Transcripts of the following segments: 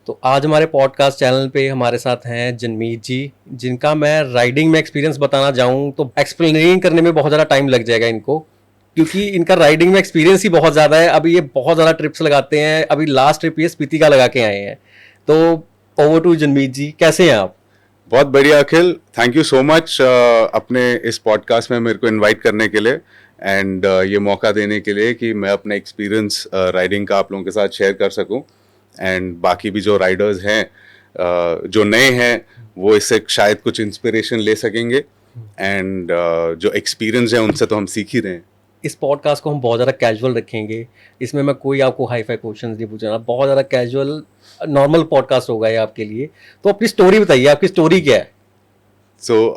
तो आज हमारे पॉडकास्ट चैनल पे हमारे साथ हैं जनमीत जी, जिनका मैं राइडिंग में एक्सपीरियंस बताना जाऊं तो एक्सप्लेन करने में बहुत ज़्यादा टाइम लग जाएगा इनको, क्योंकि इनका राइडिंग में एक्सपीरियंस ही बहुत ज़्यादा है। अभी ये बहुत ज़्यादा ट्रिप्स लगाते हैं। अभी लास्ट ट्रिप ये स्पीति का लगा के आए हैं। तो ओवर टू जनमीत जी, कैसे हैं आप? बहुत बढ़िया अखिल, थैंक यू सो मच अपने इस पॉडकास्ट में मेरे को इनवाइट करने के लिए एंड ये मौका देने के लिए कि मैं अपना एक्सपीरियंस राइडिंग का आप लोगों के साथ शेयर कर सकूं एंड बाकी भी जो राइडर्स हैं जो नए हैं वो इससे शायद कुछ इंस्पिरेशन ले सकेंगे एंड जो एक्सपीरियंस है उनसे तो हम सीख ही रहे हैं। इस पॉडकास्ट को हम बहुत ज़्यादा कैजुअल रखेंगे। इसमें मैं कोई आपको हाई फाई क्वेश्चन नहीं पूछना, बहुत ज़्यादा कैजुअल नॉर्मल पॉडकास्ट होगा ये आपके लिए। तो अपनी स्टोरी बताइए, आपकी स्टोरी क्या है? सो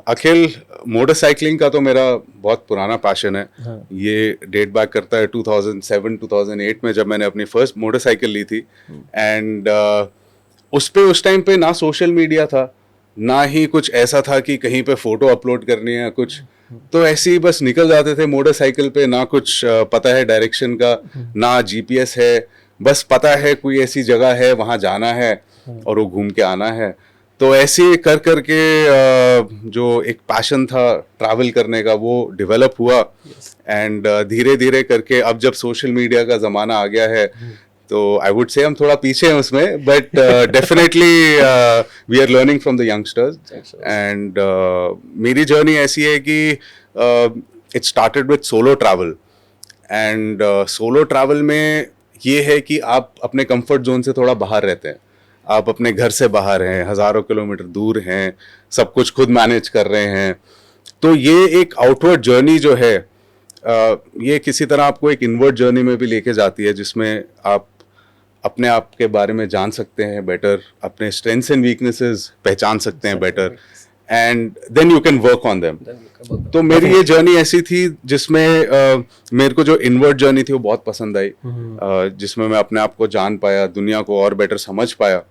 अखिल, मोटरसाइकिलिंग का तो मेरा बहुत पुराना पैशन है। हाँ। ये डेट बैक करता है 2007-2008 में, जब मैंने अपनी फर्स्ट मोटरसाइकिल ली थी एंड उस टाइम पे ना सोशल मीडिया था, ना ही कुछ ऐसा था कि कहीं पे फोटो अपलोड करनी है कुछ, तो ऐसे ही बस निकल जाते थे मोटरसाइकिल पे। ना कुछ पता है डायरेक्शन का, ना जीपीएस है, बस पता है कोई ऐसी जगह है वहाँ जाना है और वो घूम के आना है। तो ऐसे कर कर के जो एक पैशन था ट्रैवल करने का वो डेवलप हुआ एंड धीरे धीरे करके अब जब सोशल मीडिया का ज़माना आ गया है तो आई वुड से हम थोड़ा पीछे हैं उसमें, but definitely we are learning from the youngsters and मेरी जर्नी ऐसी है कि it started with solo travel and solo travel में ये है कि आप अपने कंफर्ट जोन से थोड़ा बाहर रहते हैं, आप अपने घर से बाहर हैं, हज़ारों किलोमीटर दूर हैं, सब कुछ खुद मैनेज कर रहे हैं। तो ये एक आउटवर्ड जर्नी जो है ये किसी तरह आपको एक इनवर्ड जर्नी में भी लेके जाती है, जिसमें आप अपने आप के बारे में जान सकते हैं बेटर, अपने स्ट्रेंथ्स एंड वीकनेसेस पहचान सकते हैं better and then you can work on them. तो मेरी ये जर्नी ऐसी थी जिसमें मेरे को जो इनवर्ड जर्नी थी वो बहुत पसंद आई, जिसमें मैं अपने आप को जान पाया, दुनिया को और बेटर समझ पाया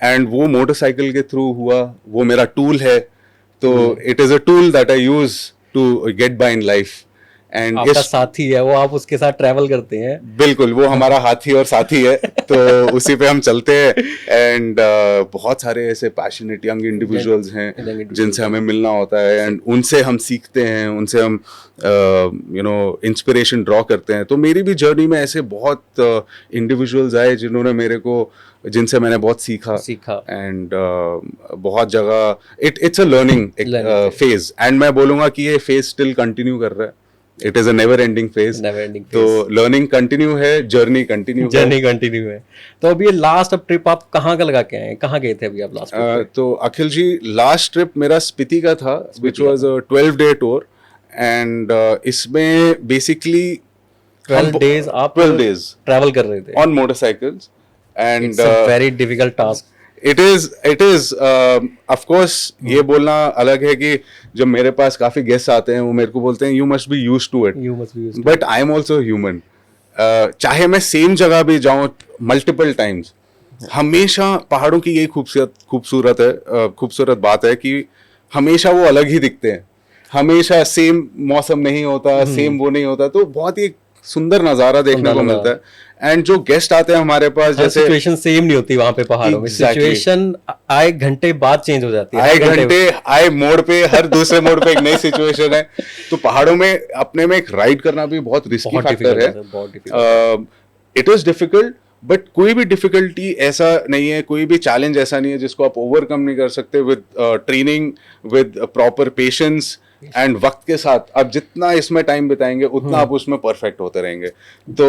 एंड वो मोटरसाइकिल के थ्रू हुआ। वो मेरा टूल है, तो it is a tool that I use to get by in life and आपका साथी है वो, आप उसके साथ ट्रैवल करते हैं? बिल्कुल, वो हमारा हाथी और साथी है, तो उसी पे हम चलते हैं एंड बहुत सारे ऐसे पैशनेट यंग इंडिविजुअल्स हैं जिनसे हमें मिलना होता है एंड उनसे हम सीखते हैं, उनसे हम इंस्पिरेशन ड्रॉ करते हैं। तो मेरी भी जर्नी में ऐसे बहुत इंडिविजुअल्स आए जिनसे मैंने बहुत सीखा एंड बहुत जगह it's a learning phase and मैं बोलूँगा कि ये फेज स्टिल कंटिन्यू कर रहा है। It is a never ending phase. तो लर्निंग कंटिन्यू है, जर्नी कंटिन्यू है। तो अभी ये लास्ट ट्रिप आप कहाँ का लगा के आए, कहाँ गए थे अभी आप लास्ट ट्रिप? तो अखिल जी, लास्ट ट्रिप मेरा स्पीति का था, which was a 12-day tour and इसमें बेसिकली 12 days आप 12 days ट्रैवल कर रहे थे on motorcycles and very difficult task. It is of course ये बोलना अलग है कि जब मेरे पास काफी गेस्ट आते हैं वो मेरे को बोलते हैं you must be used to it, but I am also human. चाहे मैं सेम जगह भी जाऊं मल्टीपल टाइम्स, हमेशा पहाड़ों की यही खूबसूरत बात है कि हमेशा वो अलग ही दिखते हैं, हमेशा सेम मौसम नहीं होता, सेम वो नहीं होता, तो बहुत ही सुंदर नज़ारा देखने को मिलता है। एंड जो गेस्ट आते हैं हमारे पास, जैसे सिचुएशन सेम नहीं होती वहां पे पहाड़ों में, सिचुएशन आए घंटे बाद चेंज हो जाती है, आए मोड़ पे, हर दूसरे मोड़ पे एक नई सिचुएशन है। तो पहाड़ों में अपने में एक राइड करना भी बहुत रिस्की फैक्टर है। इट इज डिफिकल्ट, बट कोई भी डिफिकल्टी ऐसा नहीं है, कोई भी चैलेंज ऐसा नहीं है जिसको आप ओवरकम नहीं कर सकते with training, with proper patience and वक्त के साथ आप जितना इसमें टाइम बिताएंगे उतना आप उसमें परफेक्ट होते रहेंगे। तो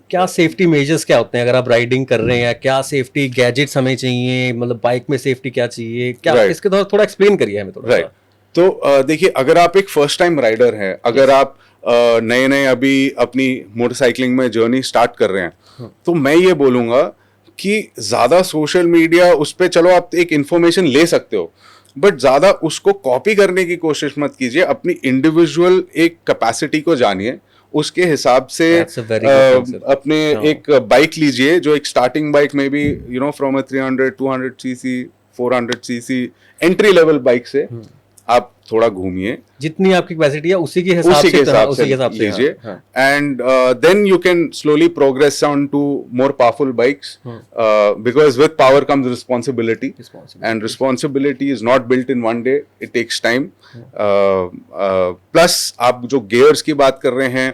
क्या सेफ्टी मेजर्स क्या होते हैं अगर आप राइडिंग कर रहे हैं? क्या सेफ्टी गैजेट्स हमें चाहिए, मतलब बाइक में सेफ्टी क्या चाहिए, क्या इसके थोड़ा एक्सप्लेन करिए हमें थोड़ा। राइट, तो देखिए, अगर आप एक फर्स्ट टाइम राइडर हैं, अगर आप नए अभी अपनी मोटरसाइकिलिंग में जर्नी स्टार्ट कर रहे हैं, तो मैं ये बोलूँगा कि ज़्यादा सोशल मीडिया उस पर चलो आप एक इन्फॉर्मेशन ले सकते हो, बट ज़्यादा उसको कॉपी करने की कोशिश मत कीजिए। अपनी इंडिविजुअल एक कैपेसिटी को जानिए, उसके हिसाब से अपने एक बाइक लीजिए, जो एक स्टार्टिंग बाइक में भी from 300, 200 cc, 400 cc entry level bike से आप थोड़ा घूमिए, जितनी आपकी कैपेसिटी है उसी के हिसाब उसी के हिसाब उसी से के हिसाब से लीजिए, हाँ, and then you can slowly progress on to more powerful bikes, because with power comes responsibility, and responsibility is not built in one day, it takes time. Plus आप जो गियर्स की बात कर रहे हैं,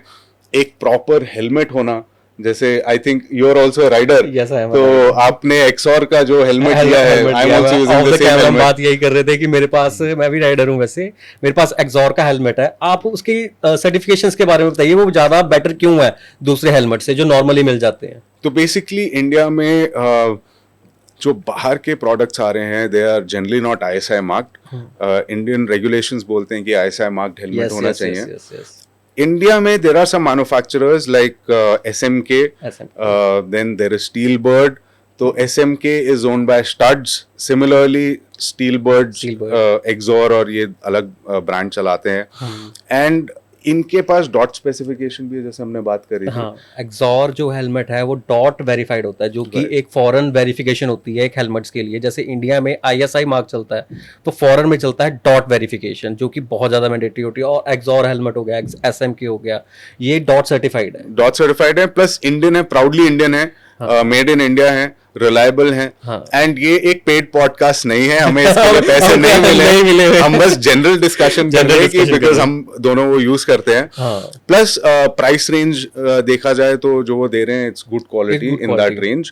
एक प्रॉपर हेलमेट होना, जैसे I think you are also rider, Yes, I am a तो rider. आपने एक्सॉर का जो हेलमेट लिया है, I am also using the same हम हेलमेट। बात यही कर रहे थे कि मेरे पास, मैं भी राइडर हूँ वैसे, मेरे पास एक्सॉर का हेलमेट है। आप उसकी सर्टिफिकेशंस के बारे में बताइए, वो ज्यादा बेटर क्यों है दूसरे हेलमेट से जो नॉर्मली मिल जाते हैं? तो बेसिकली इंडिया में जो बाहर के प्रोडक्ट्स आ रहे हैं, they are generally not ISI marked. Indian regulations बोलते हैं कि ISI मार्क्ड हेलमेट होना चाहिए। yes. India में there are some manufacturers like SMK, then there is Steelbird. तो SMK is owned by Studs. Similarly, Steelbird, Exor और ये अलग ब्रांड चलाते हैं, एंड इनके पास डॉट स्पेसिफिकेशन भी है, जैसे हमने बात करी थी। हाँ, एक्सॉर जो हेलमेट है वो डॉट वेरीफाइड होता है, जो कि एक फॉरेन वेरिफिकेशन होती है एक हेलमेट्स के लिए। जैसे इंडिया में ISI मार्क चलता है, तो फॉरेन में चलता है डॉट वेरिफिकेशन, जो कि बहुत ज़्यादा मैंडेटरी होती है। और एक्सॉर हेलमेट हो गया, SMK हो गया, ये डॉट सर्टिफाइड है। डॉट सर्टिफाइड है, प्लस इंडियन है, प्राउडली इंडियन है, मेड इन इंडिया है, रिलायबल है, एंड ये एक पेड पॉडकास्ट नहीं है, हमें इसके लिए पैसे नहीं मिले, हम बस जनरल डिस्कशन कर रहे हैं कि बिकॉज हम दोनों वो यूज करते हैं। प्लस प्राइस रेंज देखा जाए तो जो वो दे रहे हैं, it's good quality in that range.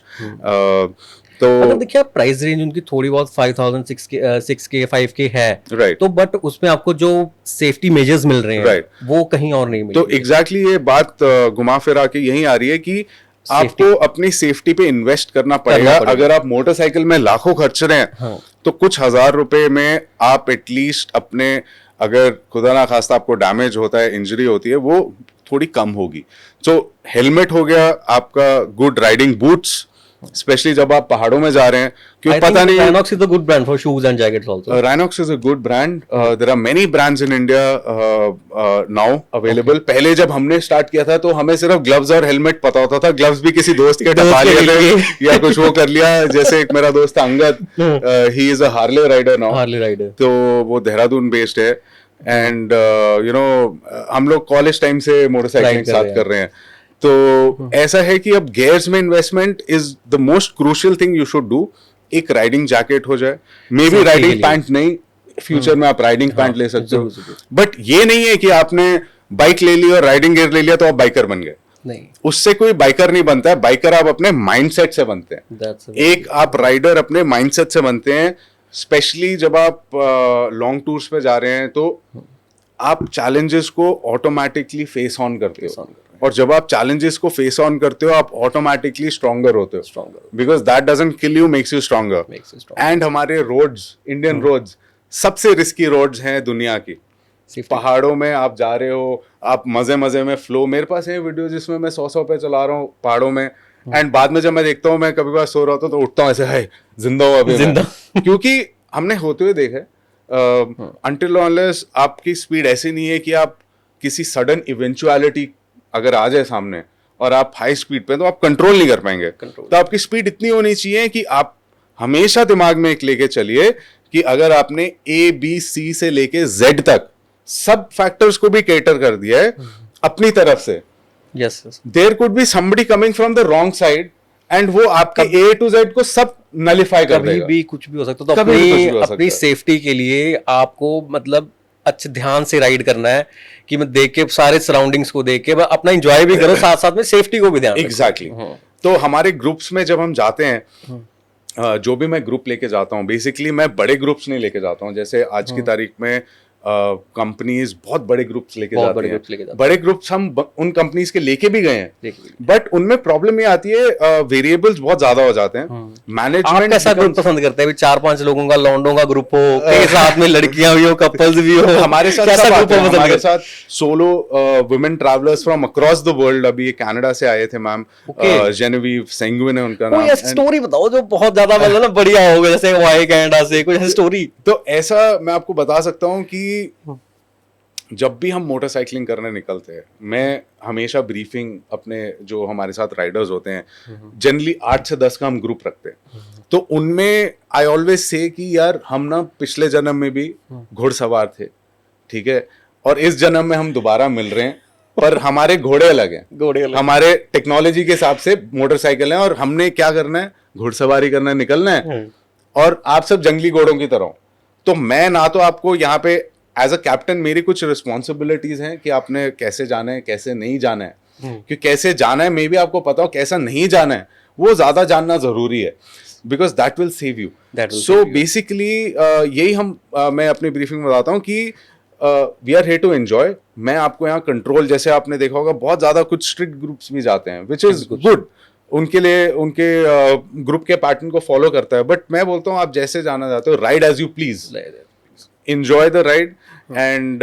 तो मतलब देखिए, प्राइस रेंज उनकी थोड़ी बहुत 5000, 6K 5K है, राइट, तो बट उसमें आपको जो सेफ्टी मेजर्स मिल रहे हैं, राइट, वो कहीं और नहीं मिल तो एग्जैक्टली ये बात घुमा फिरा के यहीं आ रही है कि आपको अपनी सेफ्टी पे इन्वेस्ट करना पड़ेगा। अगर आप मोटरसाइकिल में लाखों खर्च रहे हैं, तो कुछ हजार रुपए में आप एटलीस्ट अपने, अगर खुदा ना खास्ता आपको डैमेज होता है, इंजरी होती है, वो थोड़ी कम होगी। सो हेलमेट हो गया, आपका गुड राइडिंग बूट्स, स्पेशली जब आप पहाड़ों में जा रहे हैं, क्योंकि पता नहीं। Rhinox is a good brand for shoes and jackets also. Rhinox is a good brand. There are many brands in India now available. पहले जब हमने स्टार्ट किया था तो हमें सिर्फ ग्लव्स और हेलमेट पता होता था। ग्लव्स भी किसी दोस्त के टपा लिए थे या कुछ वो कर लिया। जैसे एक मेरा दोस्त Angad, he is a Harley rider now. Harley rider. तो वो देहरादून बेस्ड है, एंड यू नो हम लोग कॉलेज टाइम से मोटरसाइकिलिंग साथ कर रहे हैं। तो ऐसा है कि अब गियर्स में investment is the most crucial thing you should do. एक राइडिंग जैकेट हो जाए, मे बी राइडिंग पैंट नहीं, फ्यूचर में आप राइडिंग पैंट ले सकते हो, बट ये नहीं है कि आपने बाइक ले ली और राइडिंग गियर ले लिया तो आप बाइकर बन गए। नहीं, उससे कोई बाइकर नहीं बनता है। बाइकर आप अपने माइंडसेट से बनते हैं। एक आप राइडर अपने माइंडसेट से बनते हैं, स्पेशली जब आप लॉन्ग टूर्स पे जा रहे हैं, तो आप चैलेंजेस को ऑटोमेटिकली फेस ऑन करते हो, और जब आप चैलेंजेस को फेस ऑन करते हो, आप ऑटोमेटिकली स्ट्रॉन्गर होते हो, because that doesn't kill you, makes you stronger. And हमारे रोड्स, इंडियन रोड्स सबसे रिस्की रोड्स हैं दुनिया की। पहाड़ों में आप जा रहे हो, आप मजे मजे में फ्लो, मेरे पास है वीडियो जिसमें मैं 100 पे चला रहा हूँ पहाड़ों में, एंड बाद में जब मैं देखता हूँ, मैं कभी बार सो रहा होता तो उठता हूँ ऐसे, है जिंदा हुआ अभी जिंदा क्योंकि हमने होते हुए देखा है। अनटिल अनलेस आपकी स्पीड ऐसी नहीं है कि आप किसी सडन इवेंचुअलिटी अगर आ जाए सामने और आप हाई स्पीड पे, तो आप कंट्रोल नहीं कर पाएंगे। तो आपकी स्पीड इतनी होनी चाहिए कि आप हमेशा दिमाग में एक लेके चलिए कि अगर आपने ABC से लेके Z तक सब फैक्टर्स को भी कैटर कर दिया है अपनी तरफ से, yes, there could be somebody coming from the wrong side, and वो आपके A to Z को सब नलिफाई कर देगा। कभी भी कुछ भी हो सकता है। तो अपनी सेफ्टी के लिए आपको मतलब अच्छे ध्यान से राइड करना है, कि मैं देख के सारे सराउंडिंग्स को देख के अपना एंजॉय भी करो, साथ साथ में सेफ्टी को भी ध्यान रखो। एग्जैक्टली। तो हमारे ग्रुप्स में जब हम जाते हैं, जो भी मैं ग्रुप लेके जाता हूँ, बेसिकली मैं बड़े ग्रुप्स नहीं लेके जाता हूँ। जैसे आज की तारीख में कंपनीज बहुत बड़े ग्रुप्स लेके जाते हैं। बड़े ग्रुप्स हम उन कंपनीज के लेके भी गए हैं, बट उनमें प्रॉब्लम ये आती है, वेरिएबल्स बहुत ज्यादा हो जाते हैं। मैनेजमेंट कैसा ग्रुप पसंद करते हैं? 4-5 लोगों का, लौंडों का ग्रुप हो, साथ में लड़कियां भी हो, कपल्स भी हो। हमारे साथ solo women travellers from across the world. अभी ये कनाडा से आए थे मैम, जेनेविव सेंगुइन है उनका नाम। स्टोरी बताओ जो बहुत ज्यादा मतलब ना बढ़िया हो गया, जैसे वो आए कनाडा से, कुछ स्टोरी। तो ऐसा मैं आपको बता सकता हूँ कि जब भी हम मोटरसाइकिलिंग करने निकलते हैं, मैं हमेशा ब्रीफिंग अपने जो हमारे साथ राइडर्स होते हैं, जनरली 8 से 10 का हम ग्रुप रखते हैं, तो उनमें आई ऑलवेज से कि यार हम ना पिछले जन्म में भी घुड़सवार थे, ठीक है, और इस जन्म में हम दोबारा मिल रहे हैं, पर हमारे घोड़े अलग हैं, घोड़े अलग। हमारे टेक्नोलॉजी के हिसाब से मोटरसाइकिल है, और हमने क्या करना है, घुड़सवारी करना है, निकलना है, और आप सब जंगली घोड़ों की तरह हो। तो मैं ना तो आपको यहाँ पे एज अ कैप्टन मेरी कुछ रिस्पॉन्सिबिलिटीज हैं कि आपने कैसे जाना है, कैसे नहीं जाना है, कि कैसे जाना है मे भी आपको पता हो, कैसा नहीं जाना है वो ज्यादा जानना जरूरी है, because that will save you. So basically यही हम मैं अपनी ब्रीफिंग में बताता हूँ कि we are here to enjoy. मैं आपको यहाँ कंट्रोल, जैसे आपने देखा होगा बहुत ज्यादा कुछ स्ट्रिक्ट ग्रुप्स भी जाते हैं, विच इज गुड, उनके लिए उनके ग्रुप के पैटर्न को फॉलो करता है, बट मैं बोलता हूँ आप जैसे जाना चाहते हो, ride as you please, enjoy the ride. And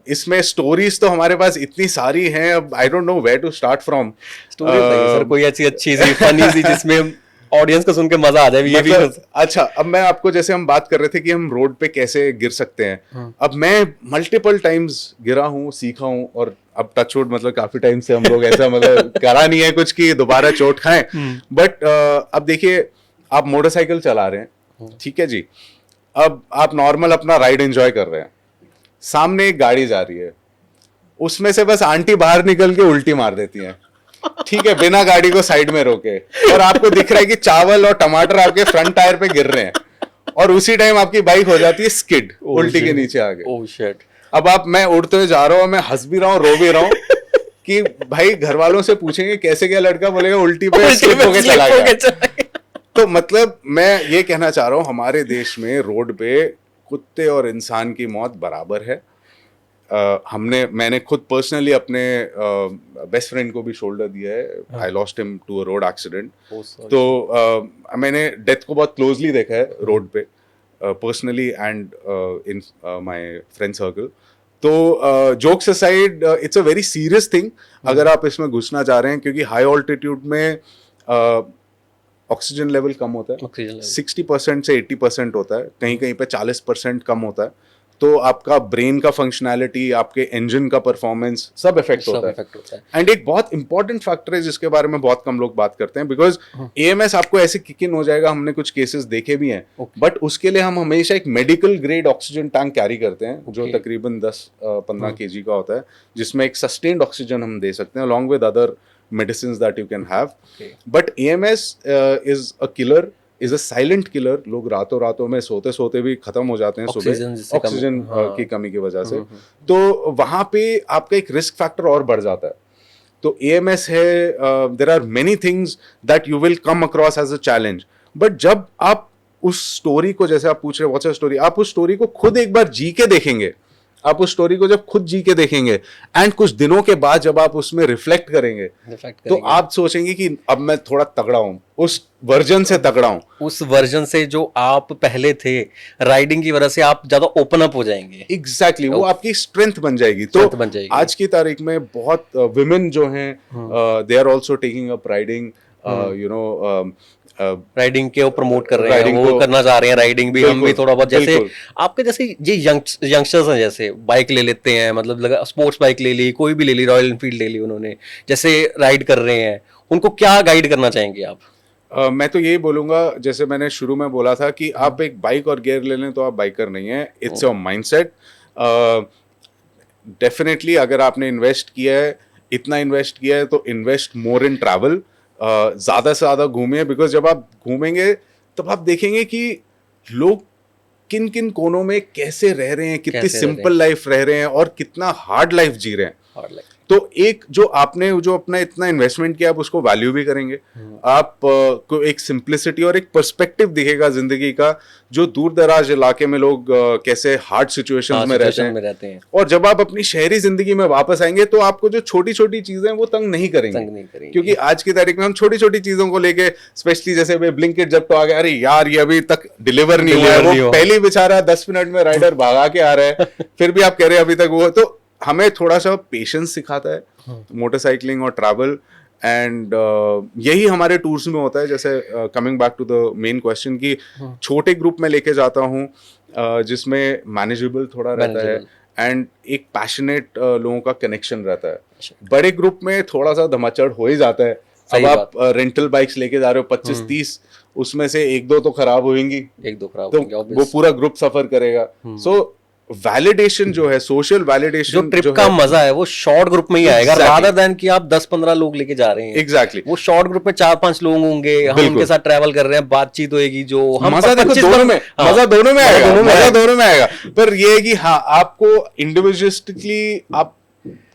इसमें स्टोरीज तो हमारे पास इतनी सारी हैं, अब I don't know where to start from. Story sir कोई अच्छी अच्छी सी फनी सी जिसमें ऑडियंस को सुन के मजा आ जाए, ये भी अच्छा, अब मैं आपको, जैसे हम बात कर रहे थे कि हम रोड पे कैसे गिर सकते हैं, अब मैं मल्टीपल टाइम्स गिरा हूँ, सीखा हूँ, और अब टचवुड मतलब काफी टाइम से हम लोग ऐसा मतलब करा नहीं है कुछ कि दोबारा चोट खाएं, बट अब देखिए आप मोटरसाइकिल चला रहे हैं, ठीक है जी, अब आप नॉर्मल अपना राइड एंजॉय कर रहे हैं, सामने एक गाड़ी जा रही है, उसमें से बस आंटी बाहर निकल के उल्टी मार देती है, ठीक है, बिना गाड़ी को साइड में रोके, और आपको दिख रहा है कि चावल और टमाटर आपके फ्रंट टायर पे गिर रहे हैं, और उसी टाइम आपकी बाइक हो जाती है स्किड, उल्टी के नीचे आगे। Oh shit. अब मैं उड़ते हुए जा रहा हूँ, मैं हंस भी रहा हूँ, रो भी रहा हूँ कि भाई घर वालों से पूछेंगे कैसे गया लड़का, बोलेगा उल्टी पे स्लिप होके चला गया। तो मतलब मैं ये कहना चाह रहा हूँ, हमारे देश में रोड पे कुत्ते और इंसान की मौत बराबर है। मैंने खुद पर्सनली अपने बेस्ट फ्रेंड को भी शोल्डर दिया है, I lost him to a road accident. तो मैंने डेथ को बहुत क्लोजली देखा है रोड पे, personally and in my friend circle. तो jokes aside, it's a very serious thing अगर आप इसमें घुसना चाह रहे हैं, क्योंकि हाई ऑल्टीट्यूड में ऑक्सीजन लेवल कम होता है, 60% से 80% होता है, कहीं कहीं पे 40% कम होता है, तो आपका ब्रेन का फंक्शनैलिटी, आपके इंजन का परफॉर्मेंस सब इफेक्ट होता है। एंड एक बहुत इंपॉर्टेंट फैक्टर है जिसके बारे में बहुत कम लोग बात करते हैं, बिकॉज एएमएस आपको ऐसे किक इन हो जाएगा, हमने कुछ केसेस देखे भी हैं, बट उसके लिए हम हमेशा एक medical grade oxygen tank carry करते हैं, जो तकरीबन 10-15 kg का होता है, जिसमें एक सस्टेन्ड ऑक्सीजन हम दे सकते हैं along with other medicines that you can have. But AMS is a killer, is a silent killer. लोग रातों में सोते सोते भी खत्म हो जाते हैं सुबह ऑक्सीजन की कमी की वजह से, तो वहां पे आपका एक रिस्क फैक्टर और बढ़ जाता है। तो AMS है, there are many things that you will come across as a challenge, but जब आप उस स्टोरी को, जैसे आप पूछ रहे व्हाट्स अ स्टोरी, आप उस स्टोरी को खुद एक बार जी के देखेंगे, आप उस स्टोरी को जब खुद जी के देखेंगे एंड कुछ दिनों के बाद जब आप उसमें रिफ्लेक्ट करेंगे तो आप सोचेंगे कि अब मैं थोड़ा तगड़ा हूं, उस वर्जन से तगड़ा हूं, उस वर्जन से जो आप पहले थे, राइडिंग की वजह से आप ज्यादा ओपन अप हो जाएंगे। एग्जैक्टली, वो आपकी स्ट्रेंथ बन जाएगी। तो आज की तारीख में बहुत विमेन जो हैं, they are also taking up riding, you know, riding के वो प्रमोट कर रहे हैं, वो करना चाह रहे हैं राइडिंग भी, हम भी थोड़ा बहुत, जैसे आपके जैसे ये यंगस्टर्स हैं, जैसे बाइक ले लेते हैं, मतलब स्पोर्ट्स बाइक ले ली, कोई भी ले ली, रॉयल एनफील्ड ले ली उन्होंने, जैसे राइड कर रहे हैं, उनको क्या गाइड करना चाहेंगे आप? मैं तो यही बोलूंगा, जैसे मैंने शुरू में बोला था कि आप एक बाइक और गियर ले लें तो आप बाइकर नहीं है, इट्स योर माइंडसेट। डेफिनेटली अगर आपने इन्वेस्ट किया है, इतना इन्वेस्ट किया है, तो इन्वेस्ट मोर इन ट्रैवल, ज़्यादा से ज़्यादा घूमिए, बिकॉज जब आप घूमेंगे तब आप देखेंगे कि लोग किन किन कोनों में कैसे रह रहे हैं, कितनी सिंपल लाइफ रह रहे हैं और कितना हार्ड लाइफ जी रहे हैं। तो एक जो आपने जो अपना इतना इन्वेस्टमेंट किया, आप उसको वैल्यू भी करेंगे, आप को एक सिंप्लिसिटी और एक पर्सपेक्टिव दिखेगा जिंदगी का, जो दूर दराज इलाके में लोग कैसे हार्ड सिचुएशंस में रहते हैं, और जब आप अपनी शहरी जिंदगी में वापस आएंगे तो आपको जो छोटी छोटी चीजें वो तंग नहीं करेंगे, क्योंकि आज की तारीख में हम छोटी छोटी चीजों को लेके, स्पेशली जैसे ब्लिंकिट जब तो आ गया, अरे यार ये अभी तक डिलीवर नहीं हुआ है, वो पहले बेचारा 10 मिनट में राइडर भागा के आ रहा है, फिर भी आप कह रहे हैं अभी तक वो, तो हमें थोड़ा सा पेशेंस सिखाता है मोटरसाइकिलिंग और ट्रैवल, एंड यही हमारे टूर्स में होता है। जैसे coming back to the main question, की छोटे ग्रुप में लेके जाता हूँ जिसमें मैनेजेबल थोड़ा रहता है, एंड एक पैशनेट लोगों का कनेक्शन रहता है। बड़े ग्रुप में थोड़ा सा धमाचड़ हो ही जाता है। अब आप रेंटल बाइक्स लेके जा रहे हो 25-30, उसमें से एक दो तो खराब होंगी, तो वो पूरा ग्रुप सफर करेगा। सो वैलिडेशन जो है, सोशल वैलिडेशन जो ट्रिप का मजा है वो शॉर्ट ग्रुप में ही आएगा, रादर देन कि आप 10-15 लोग लेके जा रहे हैं। एग्जैक्टली वो शॉर्ट ग्रुप में 4-5 लोग होंगे, हम उनके साथ ट्रैवल कर रहे हैं, बातचीत होएगी, जो हम मजा देखो दोनों में, मजा दोनों में आएगा, मजा दोनों में आएगा। पर ये है कि हाँ, आपको इंडिविजुअलिस्टिकली आप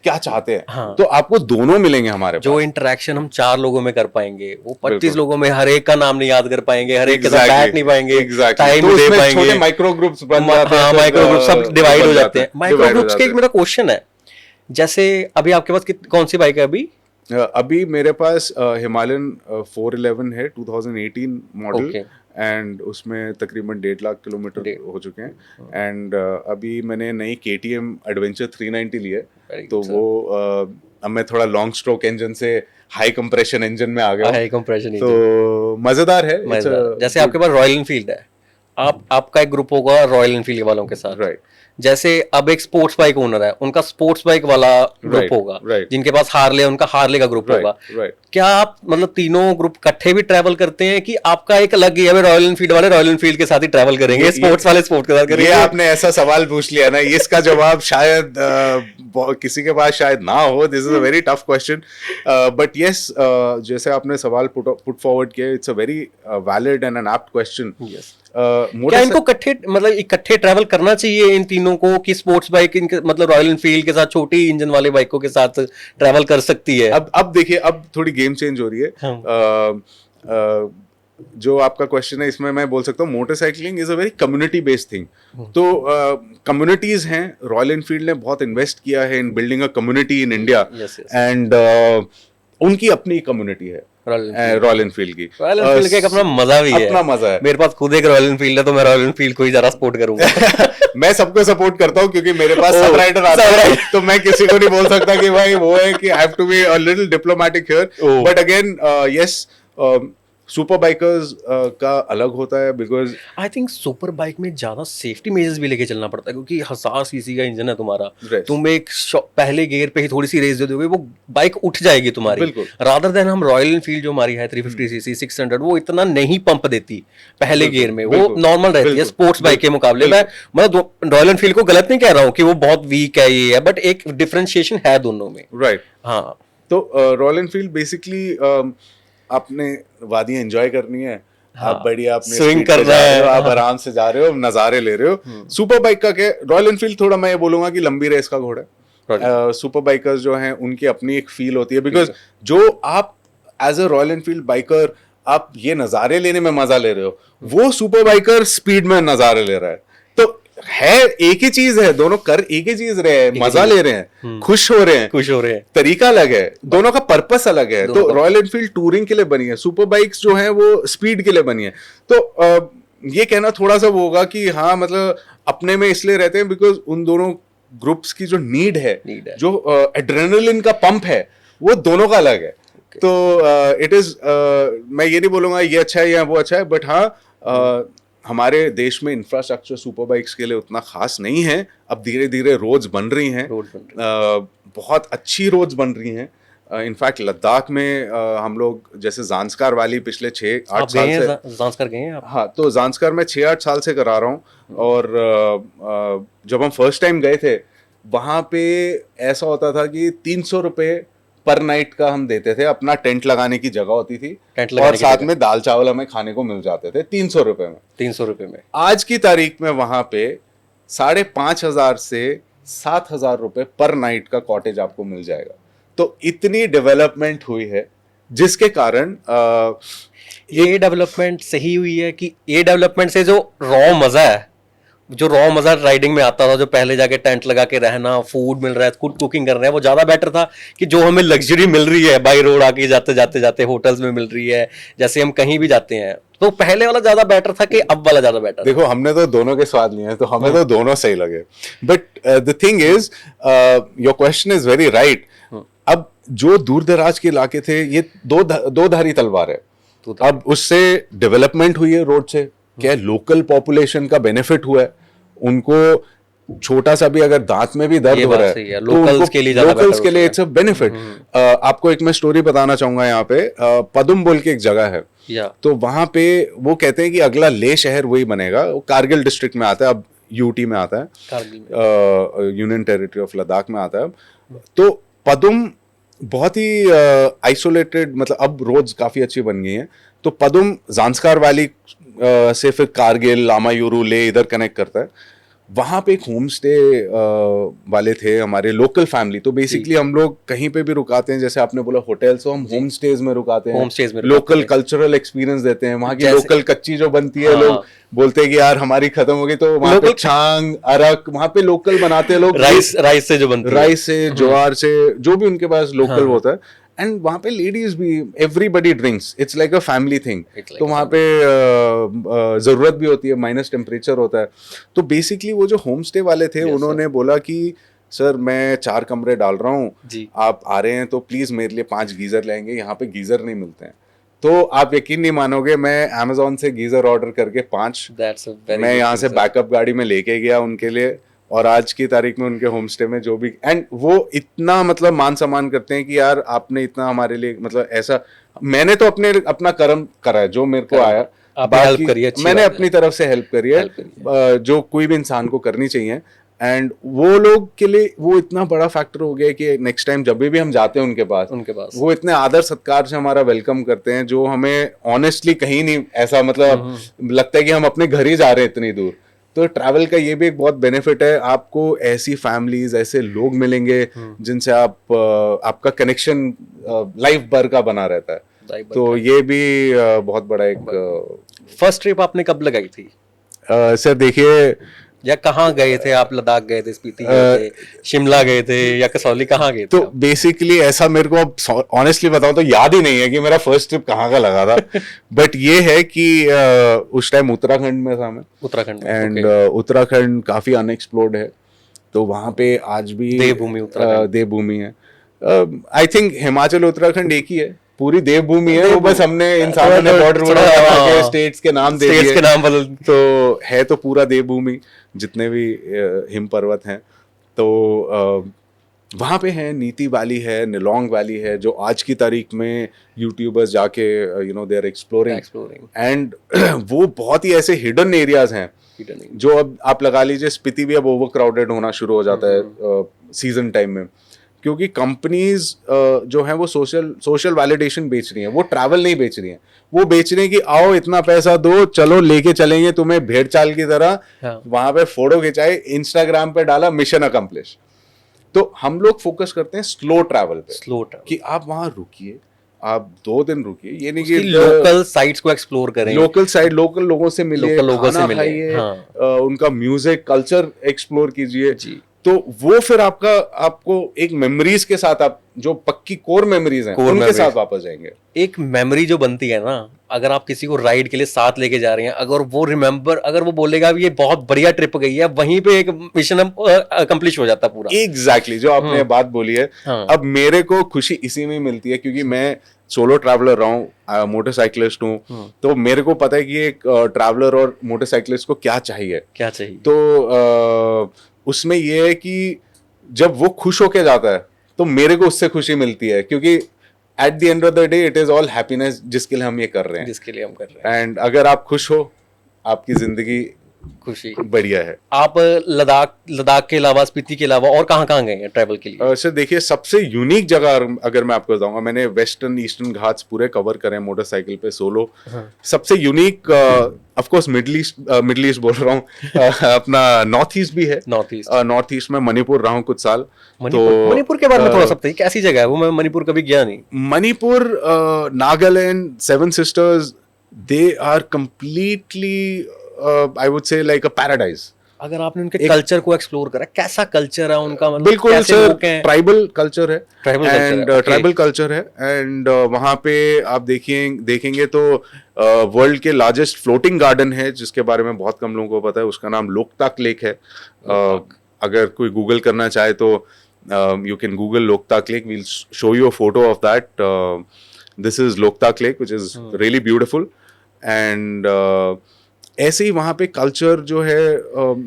क्या चाहते हैं, हाँ। तो आपको दोनों मिलेंगे हमारे जो इंटरेक्शन हम 4 लोगों में कर पाएंगे, वो 25 लोगों में हर एक का नाम नहीं याद कर पाएंगे, हर एक के साथ बैठ नहीं पाएंगे, टाइम नहीं दे पाएंगे, छोटे माइक्रो ग्रुप्स बन जाते हैं, माइक्रो ग्रुप सब डिवाइड हो जाते हैं। माइक्रो ग्रुप्स के एक मेरा क्वेश्चन है, जैसे अभी आपके पास कौन सी बाइक है अभी? अभी मेरे पास हिमालयन 411 है 2018 मॉडल, एंड उसमें तकरीबन 1.5 लाख किलोमीटर हो चुके हैं। एंड अभी मैंने नई KTM एडवेंचर 390 ली है, तो वो अब मैं थोड़ा लॉन्ग स्ट्रोक इंजन से हाई कंप्रेशन इंजन में आ गया, हाई कंप्रेशन, तो मजेदार है। जैसे आपके पास रॉयल एनफील्ड है, आपका एक ग्रुप होगा रॉयल एनफील्ड वालों के साथ, राइट। जैसे अब एक स्पोर्ट्स बाइक ओनर है, उनका स्पोर्ट्स बाइक वाला ग्रुप होगा, जिनके पास हार्ले, उनका हार्ले का ग्रुप होगा। क्या आप मतलब तीनों ग्रुप इकट्ठे भी ट्रैवल करते हैं, कि आपका एक अलग ही है, रॉयल एनफील्ड वाले रॉयल एनफील्ड के साथ ही ट्रैवल करेंगे, स्पोर्ट्स वाले स्पोर्ट्स के साथ करेंगे? ये आपने ऐसा सवाल पूछ लिया ना, इसका जवाब शायद किसी के पास शायद ना हो। This is a very tough question, but yes, जैसे आपने सवाल पुट फॉरवर्ड किया, it's a very valid and an apt question. क्या इनको इकट्ठे ट्रैवल करना चाहिए इन तीनों को, कि स्पोर्ट्स बाइक इनके मतलब रॉयल एनफील्ड के साथ छोटी इंजन वाले बाइकों के साथ ट्रैवल कर सकती है? अब देखिए, अब थोड़ी गेम चेंज हो रही है। हाँ। जो आपका क्वेश्चन है, इसमें मैं बोल सकता हूँ motorcycling is a very community based thing. तो कम्युनिटीज हैं, रॉयल एनफील्ड ने बहुत इन्वेस्ट किया है इन building a community in India, and उनकी अपनी कम्युनिटी है रॉयल एनफील्ड की। रॉयल एनफील्ड का एक अपना मजा भी है, अपना मजा है। मेरे पास खुद एक रॉयल एनफील्ड है, तो मैं रॉयल एनफील्ड को ही जरा सपोर्ट करूंगा। मैं सबको सपोर्ट करता हूँ, क्योंकि मेरे पास सब राइडर आते हैं, तो मैं किसी को नहीं बोल सकता कि भाई वो है कि I have to be a little diplomatic here. But again yes, super bikers का अलग होता है, because I think super bike में ज्यादा सेफ्टी मेजर्स भी लेके चलना पड़ता है, क्योंकि 1000 सीसी का इंजन है तुम्हारा, तुम एक पहले गियर पे ही थोड़ी सी रेस दे दोगे, वो बाइक उठ जाएगी तुम्हारी। रादर देन हम रॉयल एनफील्ड जो हमारी है 350 सीसी 600, वो इतना नहीं पंप देती पहले गियर में, वो नॉर्मल रहती है स्पोर्ट्स बाइक के मुकाबले। मैं मतलब रॉयल एनफील्ड को गलत नहीं कह रहा हूँ कि वो बहुत वीक है ये है, बट एक डिफरेंशिएशन है दोनों में, राइट? हाँ, तो रॉयल एनफील्ड बेसिकली आपने वादियां एंजॉय करनी है, हाँ, आप बढ़िया अपने स्विंग कर रहे हैं, आप आराम से जा रहे हो, नजारे ले रहे हो। सुपर बाइक का क्या, रॉयल एनफील्ड थोड़ा मैं ये बोलूंगा कि लंबी रेस का घोड़ा है। सुपर बाइकर्स जो हैं उनकी अपनी एक फील होती है, बिकॉज जो आप as a Royal Enfield biker आप ये नजारे लेने में मजा ले रहे हो, वो सुपर बाइकर स्पीड में नजारे ले रहा है, तो है एक ही चीज है, दोनों कर एक ही चीज रहे हैं, मजा ले रहे हैं, खुश हो रहे हैं, तरीका अलग है, दोनों का पर्पस अलग है। तो रॉयल एनफील्ड टूरिंग के लिए बनी है, सुपर बाइक्स जो हैं वो स्पीड के लिए बनी है। तो ये कहना थोड़ा सा वो होगा कि हाँ, मतलब अपने में इसलिए रहते हैं बिकॉज उन दोनों ग्रुप्स की जो नीड है, जो एड्रेनलिन का पंप है, वो दोनों का अलग है। तो इट इज, मैं ये नहीं बोलूंगा ये अच्छा है या वो अच्छा है, बट हाँ, हमारे देश में इंफ्रास्ट्रक्चर सुपर बाइक्स के लिए उतना खास नहीं है। अब धीरे धीरे रोड्स बन रही हैं, बहुत अच्छी रोड्स बन रही हैं। इनफैक्ट लद्दाख में हम लोग जैसे जांस्कार वाली पिछले 6-8 साल से, जांस्कार गए हैं आप? हाँ, तो जांस्कार में 6-8 साल से करा रहा हूँ। और जब हम फर्स्ट टाइम गए थे, वहाँ पे ऐसा होता था कि 300 रुपये पर नाइट का हम देते थे, अपना टेंट लगाने की जगह होती थी, और साथ में दाल चावल हमें खाने को मिल जाते थे 300 रुपये में। 300 रुपये में आज की तारीख में वहां पे 5,500 से 7,000 रुपये पर नाइट का कॉटेज आपको मिल जाएगा। तो इतनी डेवलपमेंट हुई है, जिसके कारण ये डेवलपमेंट सही हुई है कि ये डेवलपमेंट से जो रॉ मजा है, जो रॉ मजा राइडिंग में आता था, जो पहले जाके टेंट लगा के रहना, फूड मिल रहा है, खुद कुकिंग कर रहे हैं, वो ज्यादा बेटर था कि जो हमें लग्जरी मिल रही है बाई रोड आके जाते होटल्स में मिल रही है, जैसे हम कहीं भी जाते हैं, तो पहले वाला ज्यादा बेटर था कि अब वाला ज्यादा बेटर? देखो, हमने तो दोनों के स्वाद लिए हैं, तो हमें तो दोनों सही लगे। But the thing is, your question is very right. अब जो दूर दराज के इलाके थे, ये दो धारी तलवार है। अब उससे डेवलपमेंट हुई है रोड से, क्या लोकल पॉपुलेशन का बेनिफिट हुआ है, उनको छोटा सा भी अगर दांत में भी दर्द ये हो बात रहा सही है, है तो locals उनको के लिए ज्यादा locals better के लिए होता इट्स अ बेनिफिट। आपको एक मैं स्टोरी बताना चाहूंगा यहाँ पे। पदुम बोल के एक जगह है, या तो वहां पे वो कहते हैं कि अगला लेह शहर वही बनेगा। वो कारगिल डिस्ट्रिक्ट में आता है, अब यूटी में आता है, कारगिल में। यूनियन टेरिटरी ऑफ लद्दाख में आता है। तो पदुम बहुत ही आइसोलेटेड, मतलब अब रोड्स काफी अच्छी बन गई हैं। तो पदुम जांस्कार वैली से फिर कारगिल, लामायूरू, ले इधर कनेक्ट करता है। वहां पे एक होम स्टे वाले थे हमारे लोकल फैमिली। तो बेसिकली हम लोग कहीं पे भी रुकाते हैं, जैसे आपने बोला होटल, तो हम होम स्टेज में रुकाते हैं, होम स्टेज में रुकाते लोकल हैं। कल्चरल एक्सपीरियंस देते हैं। वहाँ की जैसे- लोकल कच्ची जो बनती है, हाँ, लोग बोलते हैं कि यार हमारी खत्म हो गई, तो वहाँ पे लोकल छांग, अरक वहाँ पे लोकल बनाते हैं लोग। राइस से जो बनती है। राइस से, ज्वार से, जो भी उनके पास लोकल हाँ। होता है। एंड वहाँ पे लेडीज भी, everybody drinks, it's like a family thing. It's like तो a वहाँ पे जरूरत भी होती है, माइनस टेम्परेचर होता है। तो बेसिकली वो जो होम स्टे वाले थे, Yes, उन्होंने बोला कि सर मैं 4 कमरे डाल रहा हूँ, जी। आप आ रहे हैं तो प्लीज मेरे लिए 5 गीजर लेंगे, यहाँ पे गीजर नहीं मिलते हैं। तो आप यकीन नहीं मानोगे, मैं अमेजोन से गीजर ऑर्डर करके 5 That's a very मैं good यहाँ thing, से sir. बैकअप गाड़ी में लेके गया उनके लिए। और आज की तारीख में उनके होम स्टे में जो भी, एंड वो इतना मतलब मान सम्मान करते हैं कि यार आपने इतना हमारे लिए, मतलब ऐसा, मैंने तो अपना कर्म करा है जो मेरे को कर्म। आया। आपने help करी है, अच्छी मैंने बात है। अपनी तरफ से हेल्प करी है, Help करी जो कोई भी इंसान को करनी चाहिए। एंड वो लोग के लिए वो इतना बड़ा फैक्टर हो गया है कि नेक्स्ट टाइम जब भी हम जाते हैं उनके पास, वो इतने आदर सत्कार से हमारा वेलकम करते हैं, जो हमें ऑनेस्टली कहीं नहीं ऐसा मतलब लगता है कि हम अपने घर ही जा रहे हैं इतनी दूर। तो ट्रैवल का ये भी एक बहुत बेनिफिट है, आपको ऐसी फैमिलीज, ऐसे लोग मिलेंगे जिनसे आपका कनेक्शन लाइफ भर का बना रहता है। तो ये भी बहुत बड़ा एक फर्स्ट ट्रिप आपने कब लगाई थी? सर देखिए, या कहाँ गए थे आप? लद्दाख गए थे, स्पीति गए थे, शिमला गए थे, या कसौली, कहाँ गए थे तो आप? बेसिकली ऐसा मेरे को अब ऑनेस्टली बताऊं तो याद ही नहीं है कि मेरा फर्स्ट ट्रिप कहाँ का लगा था। बट ये है कि उस टाइम उत्तराखंड में था मैं। उत्तराखंड में, एंड okay. उत्तराखंड काफी अनएक्सप्लोर्ड है, तो वहाँ पे आज भी देवभूमि उत्तराखंड। देवभूमि है। आई थिंक हिमाचल उत्तराखंड एक ही है, पूरी देवभूमी है, वो बस हमने इंसानों ने बॉर्डर के स्टेट्स के नाम दे दिए, स्टेट्स के नाम बदल। तो है तो पूरा देवभूमि, जितने भी हिम पर्वत हैं। तो वहाँ पे है, नीति वैली है, निलोंग वैली है, जो आज की तारीख में यूट्यूबर्स जाके दे आर एक्सप्लोरिंग। एंड वो बहुत ही ऐसे हिडन एरियाज हैं जो अब आप लगा लीजिए, स्पीति भी अब ओवर क्राउडेड होना शुरू हो जाता है सीजन टाइम में, क्योंकि कंपनीज जो है वो सोशल वैलिडेशन बेच रही हैं, वो ट्रैवल नहीं बेच रही हैं। वो बेच रही हैं कि आओ इतना पैसा दो, चलो लेके चलेंगे तुम्हें भेड़ चाल की तरह। हाँ। वहां पे फोटो खिंचाए, इंस्टाग्राम पे डाला, मिशन अकम्प्लिश। तो हम लोग फोकस करते हैं स्लो ट्रैवल पे, कि आप वहां रुकिए, आप 2 दिन रुकिए, ये नहीं कि लोकल साइट्स को एक्सप्लोर करें, लोकल लोगों से मिलिए, खाना खाइए, हाँ। उनका म्यूजिक कल्चर एक्सप्लोर कीजिए। तो वो फिर आपको एक मेमोरीज के साथ, आप जो पक्की कोर मेमोरीज हैं उनके साथ वापस जाएंगे। एक मेमोरी जो बनती है ना, अगर आप किसी को राइड के लिए साथ लेके जा रहे हैं, अगर वो रिमेम्बर, अगर वो बोलेगा ये बहुत बढ़िया ट्रिप गई है, वहीं पे एक मिशन अकम्प्लिश हो जाता है पूरा। एग्जैक्टली जो आपने बात बोली है। अब मेरे को खुशी इसी में मिलती है, क्योंकि मैं सोलो ट्रैवलर रहा हूँ, मोटरसाइकिलिस्ट हूँ, तो मेरे को पता है कि एक ट्रैवलर और मोटरसाइकिलिस्ट को क्या चाहिए। तो उसमें ये है कि जब वो खुश होके जाता है तो मेरे को उससे खुशी मिलती है, क्योंकि at the end of the day it is all happiness, जिसके लिए हम ये कर रहे हैं। एंड अगर आप खुश हो, आपकी जिंदगी खुशी बढ़िया है। आप लद्दाख के अलावा, स्पीति के अलावा और कहाँ गए हैं ट्रैवल के लिए? सर देखिए, सबसे यूनिक जगह अगर मैं आपको बताऊंगा, मैंने वेस्टर्न ईस्टर्न घाट्स पूरे कवर करे हैं मोटरसाइकिल पे सोलो। सबसे unique of course middle east बोल रहा हूँ, अपना नॉर्थ ईस्ट भी है। नॉर्थ ईस्ट में मणिपुर रहा हूँ कुछ साल। मणिपुर के बारे में थोड़ा सा बताइए, कैसी जगह है वो? मैं मणिपुर कभी गया नहीं। Manipur, Nagaland, 7 sisters, they are completely I would say like a paradise. अगर आपने उनके कल्चर को एक्सप्लोर करा, कैसा कल्चर है उनका? मतलब बिल्कुल सर, ट्राइबल कल्चर है, ट्राइबल कल्चर है। एंड वहाँ पे आप देखेंगे तो वर्ल्ड के लार्जेस्ट फ्लोटिंग गार्डन है, जिसके बारे में बहुत कम लोगों को पता है। उसका नाम लोकताक लेक है। अगर कोई गूगल करना चाहे तो you can Google Loktak lake, we'll show you a photo of that. This is Loktak lake, which is really beautiful. And ऐसे ही वहाँ पे कल्चर जो है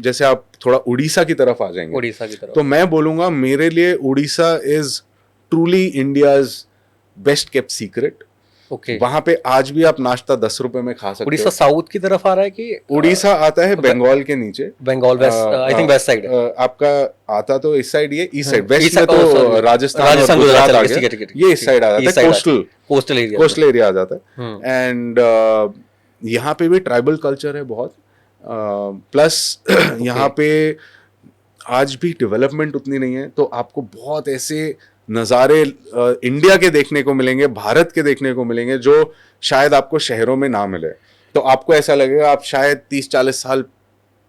जैसे आप थोड़ा उड़ीसा की तरफ आ जाएंगे, उड़ीसा की तरफ, तो मैं बोलूँगा मेरे लिए Orissa is truly India's best kept secret. Okay. वहाँ पे आज भी आप नाश्ता 10 रुपए में खा सकते उड़ीसा हो। साउथ की तरफ आ रहा है कि उड़ीसा आता है बंगाल के नीचे, Bengal west, I think west side. आपका आता तो इस साइड, ये ईस्ट साइड, हाँ, वेस्ट east में side, तो sorry, राजस्थान राजस्थान, और गुजरात गुजरात, आ ठीक है, गया, ठीक है, ठीक ये है, इस साइड आ east जाता है, side आता है, कोस्टल एरिया, कोस्टल एरिया आ जाता है। एंड यहाँ पे भी ट्राइबल कल्चर है बहुत, प्लस यहाँ पे आज भी डेवलपमेंट उतनी नहीं है, तो आपको बहुत ऐसे नज़ारे इंडिया के देखने को मिलेंगे, भारत के देखने को मिलेंगे, जो शायद आपको शहरों में ना मिले। तो आपको ऐसा लगेगा आप शायद 30-40 साल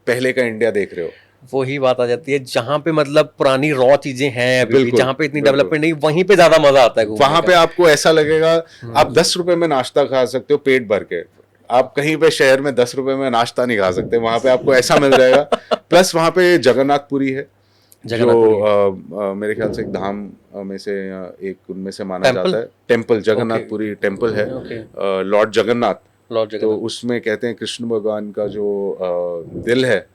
पहले का इंडिया देख रहे हो। वही बात आ जाती है, जहाँ पे मतलब पुरानी रॉ चीजें हैं अभी भी, बिल्कुल, जहाँ पे इतनी बिल्कुल। डेवलपमेंट नहीं, वहीं पे ज्यादा मजा आता है घूमने वहां पे का। आपको ऐसा लगेगा आप 10 रुपए में नाश्ता खा सकते हो पेट भर के, आप कहीं पे शहर में 10 रुपए में नाश्ता नहीं खा सकते, वहां पे आपको ऐसा मिल जाएगा। प्लस वहां पे जगन्नाथपुरी है, जो मेरे ख्याल से एक धाम में से एक उनमें से माना Temple? जाता है, टेम्पल, जगन्नाथपुरी टेम्पल है, लॉर्ड जगन्नाथ। लॉर्ड तो जगन्नाथ, उसमें कहते हैं कृष्ण भगवान का जो दिल है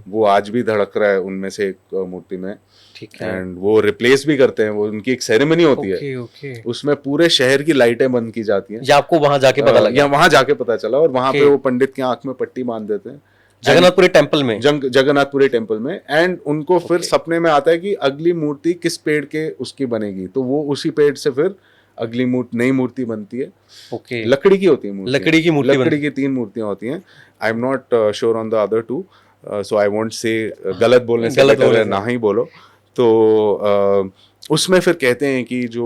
वो आज भी धड़क रहा है उनमें से एक मूर्ति में, ठीक है। एंड वो रिप्लेस भी करते हैं, वो उनकी एक सेरेमनी होती है, ओके ओके, उसमें पूरे शहर की लाइटें बंद की जाती हैं। ये आपको वहां जाके पता लगा? या वहां जाके पता चला, और वहां Okay. पे वो पंडित की आंख में पट्टी बांध देते हैं जगन्नाथपुरी टेम्पल में? जगन्नाथपुरी टेम्पल में, एंड उनको फिर Okay. सपने में आता है कि अगली मूर्ति किस पेड़ के उसकी बनेगी, तो वो उसी पेड़ से फिर अगली नई मूर्ति बनती है। ओके, लकड़ी की होती है मूर्ति, लकड़ी की मूर्ति लकड़ी की 3 मूर्तियां होती हैं। I am not sure on the other 2, so I won't say गलत बोलने से गलत better बोलने है से। ना ही बोलो। तो उसमें फिर कहते हैं कि जो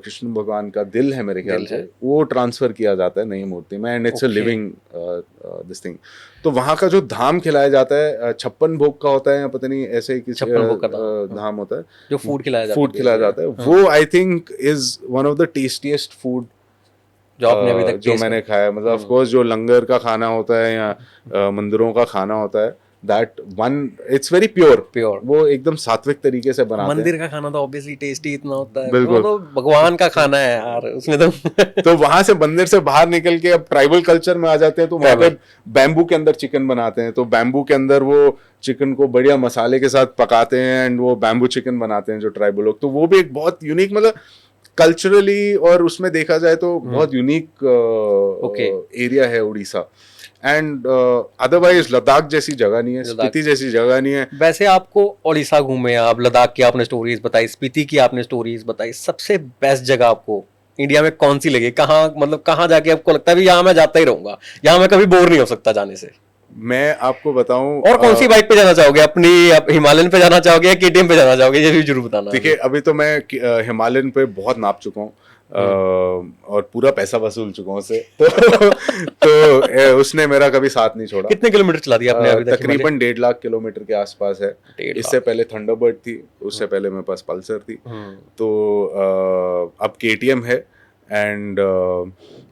कृष्ण भगवान का दिल है मेरे ख्याल दिल से है। वो ट्रांसफर किया जाता है नई मूर्ति में, and it's a Okay. Living this thing. तो वहाँ का जो धाम खिलाया जाता है 56 भोग का होता है, या पता नहीं ऐसे ही किसी 56 भोग का धाम होता है, जो फूड खिलाया जाता है, फूड खिलाया जाता है, वो I think is one of the tastiest food जो आपने अभी तक जो taste मैंने किया। खाया। मतलब ऑफ कोर्स जो लंगर का खाना होता है या मंदिरों का खाना होता है, that one it's very pure, Pure। वो एकदम सात्विक तरीके से बनाते हैं। मंदिर का खाना तो ऑब्वियसली टेस्टी इतना होता है, बिल्कुल। वो तो भगवान का खाना है यार, उसमें तो तो वहां से मंदिर से बाहर निकल के अब ट्राइबल कल्चर में आ जाते हैं, तो वहां पे बैम्बू के अंदर चिकन बनाते हैं, तो बैम्बू के अंदर वो चिकन को बढ़िया मसाले के साथ पकाते हैं, एंड वो बैम्बू चिकन बनाते हैं जो ट्राइबल लोग। तो वो भी एक बहुत यूनिक, मतलब कल्चरली और उसमें देखा जाए तो बहुत यूनिक एरिया है उड़ीसा। एंड अदरवाइज लद्दाख जैसी जगह नहीं है, स्पीति जैसी जगह नहीं है। वैसे आपको उड़ीसा घूमे आप, लद्दाख की आपने स्टोरीज बताई, स्पीति की आपने स्टोरीज बताई, सबसे बेस्ट जगह आपको इंडिया में कौन सी लगी? कहाँ, मतलब कहाँ जाके आपको लगता है यहाँ मैं जाता ही रहूंगा, यहाँ मैं कभी बोर नहीं हो सकता जाने से? मैं आपको बताऊं, और कौन सी बाइक पे जाना चाहोगे? अपनी हिमालयन पे जाना चाहोगे या केटीएम पे जाना चाहोगे? ये भी जरूर बताना। देखिए अभी तो मैं हिमालयन पे बहुत नाप चुका हूँ, और पूरा पैसा वसूल चुका हूँ उससे, तो उसने मेरा कभी साथ नहीं छोड़ा। कितने किलोमीटर चला दिया आपने अभी तक? तकरीबन 1.5 लाख किलोमीटर के आसपास है। 1.5 इससे पहले थंडरबर्ड थी, उससे पहले मेरे पास पल्सर थी, तो अब केटीएम है। एंड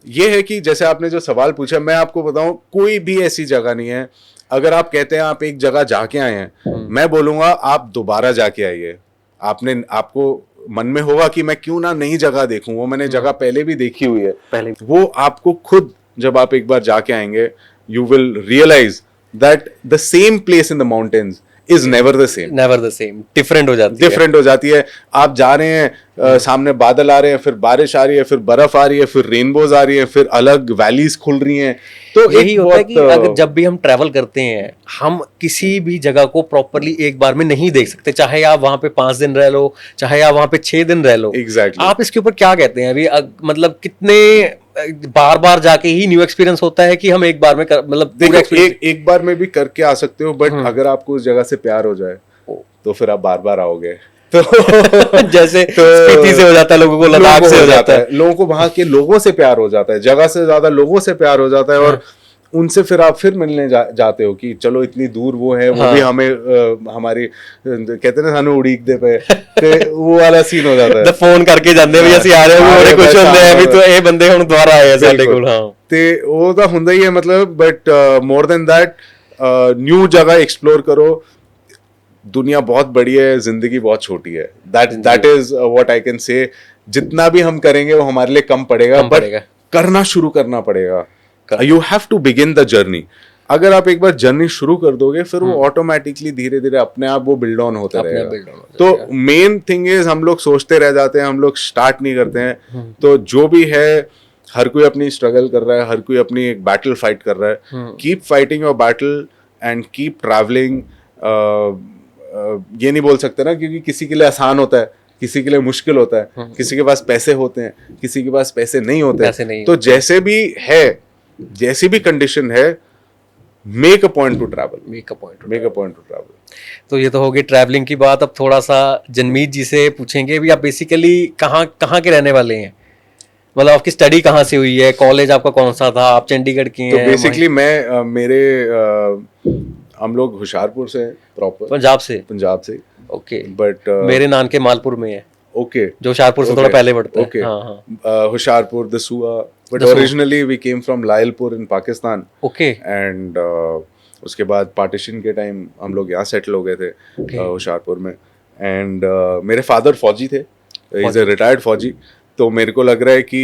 ये है कि जैसे आपने जो सवाल पूछा, मैं आपको बताऊं कोई भी ऐसी जगह नहीं है, अगर आप कहते हैं आप एक जगह जाके आए हैं, मैं बोलूंगा आप दोबारा जाके आइए। आपको मन में होगा कि मैं क्यों ना नई जगह देखूं, वो मैंने जगह पहले भी देखी हुई है, पहले वो आपको खुद जब आप एक बार जाके आएंगे, you will realise that the same place in the mountains is never the same, never the same, different हो जाती है। डिफरेंट हो जाती है। आप जा रहे हैं, सामने बादल आ रहे हैं, फिर बारिश आ रही है, फिर बर्फ आ रही है, फिर रेनबोज आ रही है, फिर अलग वैलीज खुल रही हैं। तो यही होता है कि अगर जब भी हम ट्रैवल करते हैं, हम किसी भी जगह को प्रॉपरली एक बार में नहीं देख सकते, चाहे आप वहां पे 5 दिन रह लो, चाहे आप वहां पे 6 दिन रह लो। एग्जैक्टली। आप इसके ऊपर क्या कहते हैं अभी? मतलब कितने बार बार जाके ही न्यू एक्सपीरियंस होता है कि हम एक बार में मतलब देखो एक बार में भी करके आ सकते हो, बट अगर आपको उस जगह से प्यार हो जाए तो फिर आप बार बार आओगे। तो जैसे स्पीति से हो जाता है, लोगों को लद्दाख से हो जाता है, लोगों को वहां के लोगों से प्यार हो जाता है, जगह से ज्यादा लोगों से प्यार हो जाता है, और उनसे फिर आप फिर मिलने जाते हो कि चलो इतनी दूर वो है, वो भी हमें हमारी कहते ना सानू उड़ीक दे पे, तो वो वाला सीन हो जाता है। तो फोन करके जाते हैं, भैया ਅਸੀਂ आ रहे हो, बड़े खुश होते हैं अभी तो ये बंदे ਹੁਣ ਦੁਬਾਰਾ ਆਏ ਆ ਸਾਡੇ ਕੋਲ। ਹਾਂ ਤੇ ਉਹ ਤਾਂ ਹੁੰਦਾ ਹੀ ਹੈ, मतलब but more than that new जगह एक्सप्लोर करो। दुनिया बहुत बड़ी है, जिंदगी बहुत छोटी है। That is what I can say. जितना भी हम करेंगे वो हमारे लिए कम पड़ेगा, बट करना शुरू करना पड़ेगा। You have to begin the journey. अगर आप एक बार जर्नी शुरू कर दोगे फिर वो ऑटोमेटिकली धीरे धीरे अपने आप वो बिल्ड ऑन होता अपने आप रहेगा। build on हो तो मेन थिंग इज हम लोग सोचते रह जाते हैं, हम लोग स्टार्ट नहीं करते हैं। तो जो भी है, हर कोई अपनी स्ट्रगल कर रहा है, हर कोई अपनी एक बैटल फाइट कर रहा है। Keep fighting your battle and keep travelling. ये नहीं बोल सकते ना, क्योंकि किसी के लिए आसान होता है, किसी के लिए मुश्किल होता है, किसी के पास पैसे होते हैं, किसी के पास पैसे नहीं होते पैसे नहीं हैं। तो जैसे भी है, जैसी भी कंडीशन है, make a point two travel, make a point. Make a point two travel. तो ये तो होगी ट्रैवलिंग की बात। अब थोड़ा सा जनमीत जी से पूछेंगे भी, आप बेसिकली कहाँ कहाँ के रहने वाले हैं? मतलब आपकी स्टडी कहाँ से हुई है, कॉलेज आपका कौन सा था, आप चंडीगढ़ की तो हैं? बेसिकली हम लोग होशियारपुर से प्रॉपर, पंजाब से? पंजाब से। ओके। बट मेरे नानके मालपुर में है, ओके, जो होशियारपुर से थोड़ा पहले पड़ता है। ओके, हाँ हाँ। Hoshiarpur, Dasuya, but Dasuya. Originally we came from Lyallpur in Pakistan. Okay. And उसके बाद पार्टीशन के टाइम हम लोग यहाँ सेटल हो गए थे होशियारपुर में। एंड मेरे फादर फौजी थे, इज ए रिटायर्ड फौजी। तो मेरे को लग रहा है कि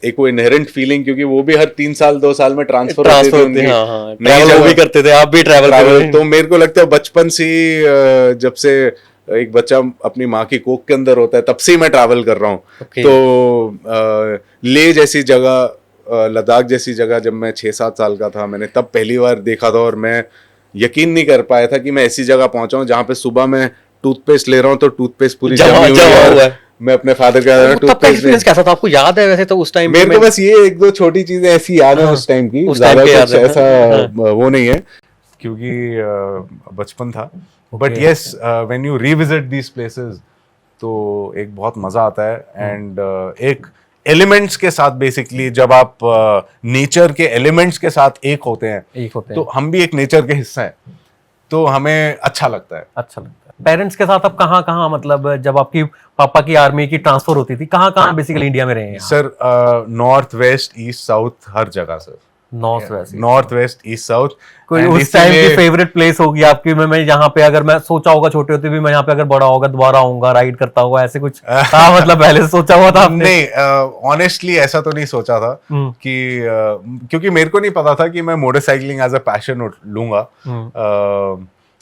एक वो इनहेरेंट फीलिंग, क्योंकि वो भी हर 3 साल 2 साल में ट्रांसफर होती थी उनकी। हाँ हाँ। नई ट्रैवल जगह भी करते थे, आप भी ट्रैवल कर रहे हैं। तो मेरे को लगता है बचपन से ही, जब से एक बच्चा अपनी माँ की कोख के अंदर होता है, तब से ही मैं ट्रैवल कर रहा हूँ। Okay. तो लेह जैसी जगह, लद्दाख जैसी जगह जब मैं 6-7 साल का था, मैंने तब पहली बार देखा था। और मैं यकीन नहीं कर पाया था कि मैं ऐसी जगह पहुंचा हूँ जहाँ पे सुबह मैं टूथपेस्ट ले रहा हूँ तो टूथपेस्ट पूरी जमी हुई है। मैं अपने फादर का तब का एक्सपीरियंस कैसा था, आपको याद है वैसे? तो उस टाइम मेरे को बस ये 1-2 छोटी चीजें ऐसी याद है उस टाइम की, ज्यादा कुछ ऐसा वो नहीं है, क्योंकि बचपन था। But yes, when you revisit these places तो एक बहुत मजा आता है। एंड एक एलिमेंट्स के साथ, बेसिकली जब आप नेचर के एलिमेंट्स के साथ एक होते हैं, तो हम भी एक नेचर के हिस्सा हैं, तो हमें अच्छा लगता है। अच्छा लगता है। पेरेंट्स के साथ अब कहाँ कहाँ, मतलब जब आपकी पापा की आर्मी की ट्रांसफर होती थी, कहाँ कहाँ बेसिकली इंडिया में रहे हैं? Sir north west east south हर जगह sir. North west east south. कोई उस टाइम की फेवरेट प्लेस होगी आपकी? मैं यहाँ पे, अगर मैं सोचा होगा छोटे होते भी मैं यहाँ पे अगर बड़ा होगा दोबारा आऊंगा, राइड करता होगा, ऐसे कुछ था? मतलब पहले से सोचा हुआ था आपने? नहीं, ऑनेस्टली ऐसा तो नहीं सोचा था कि क्योंकि मेरे को नहीं पता था कि मैं मोटरसाइकिलिंग एज अ पैशन लूंगा।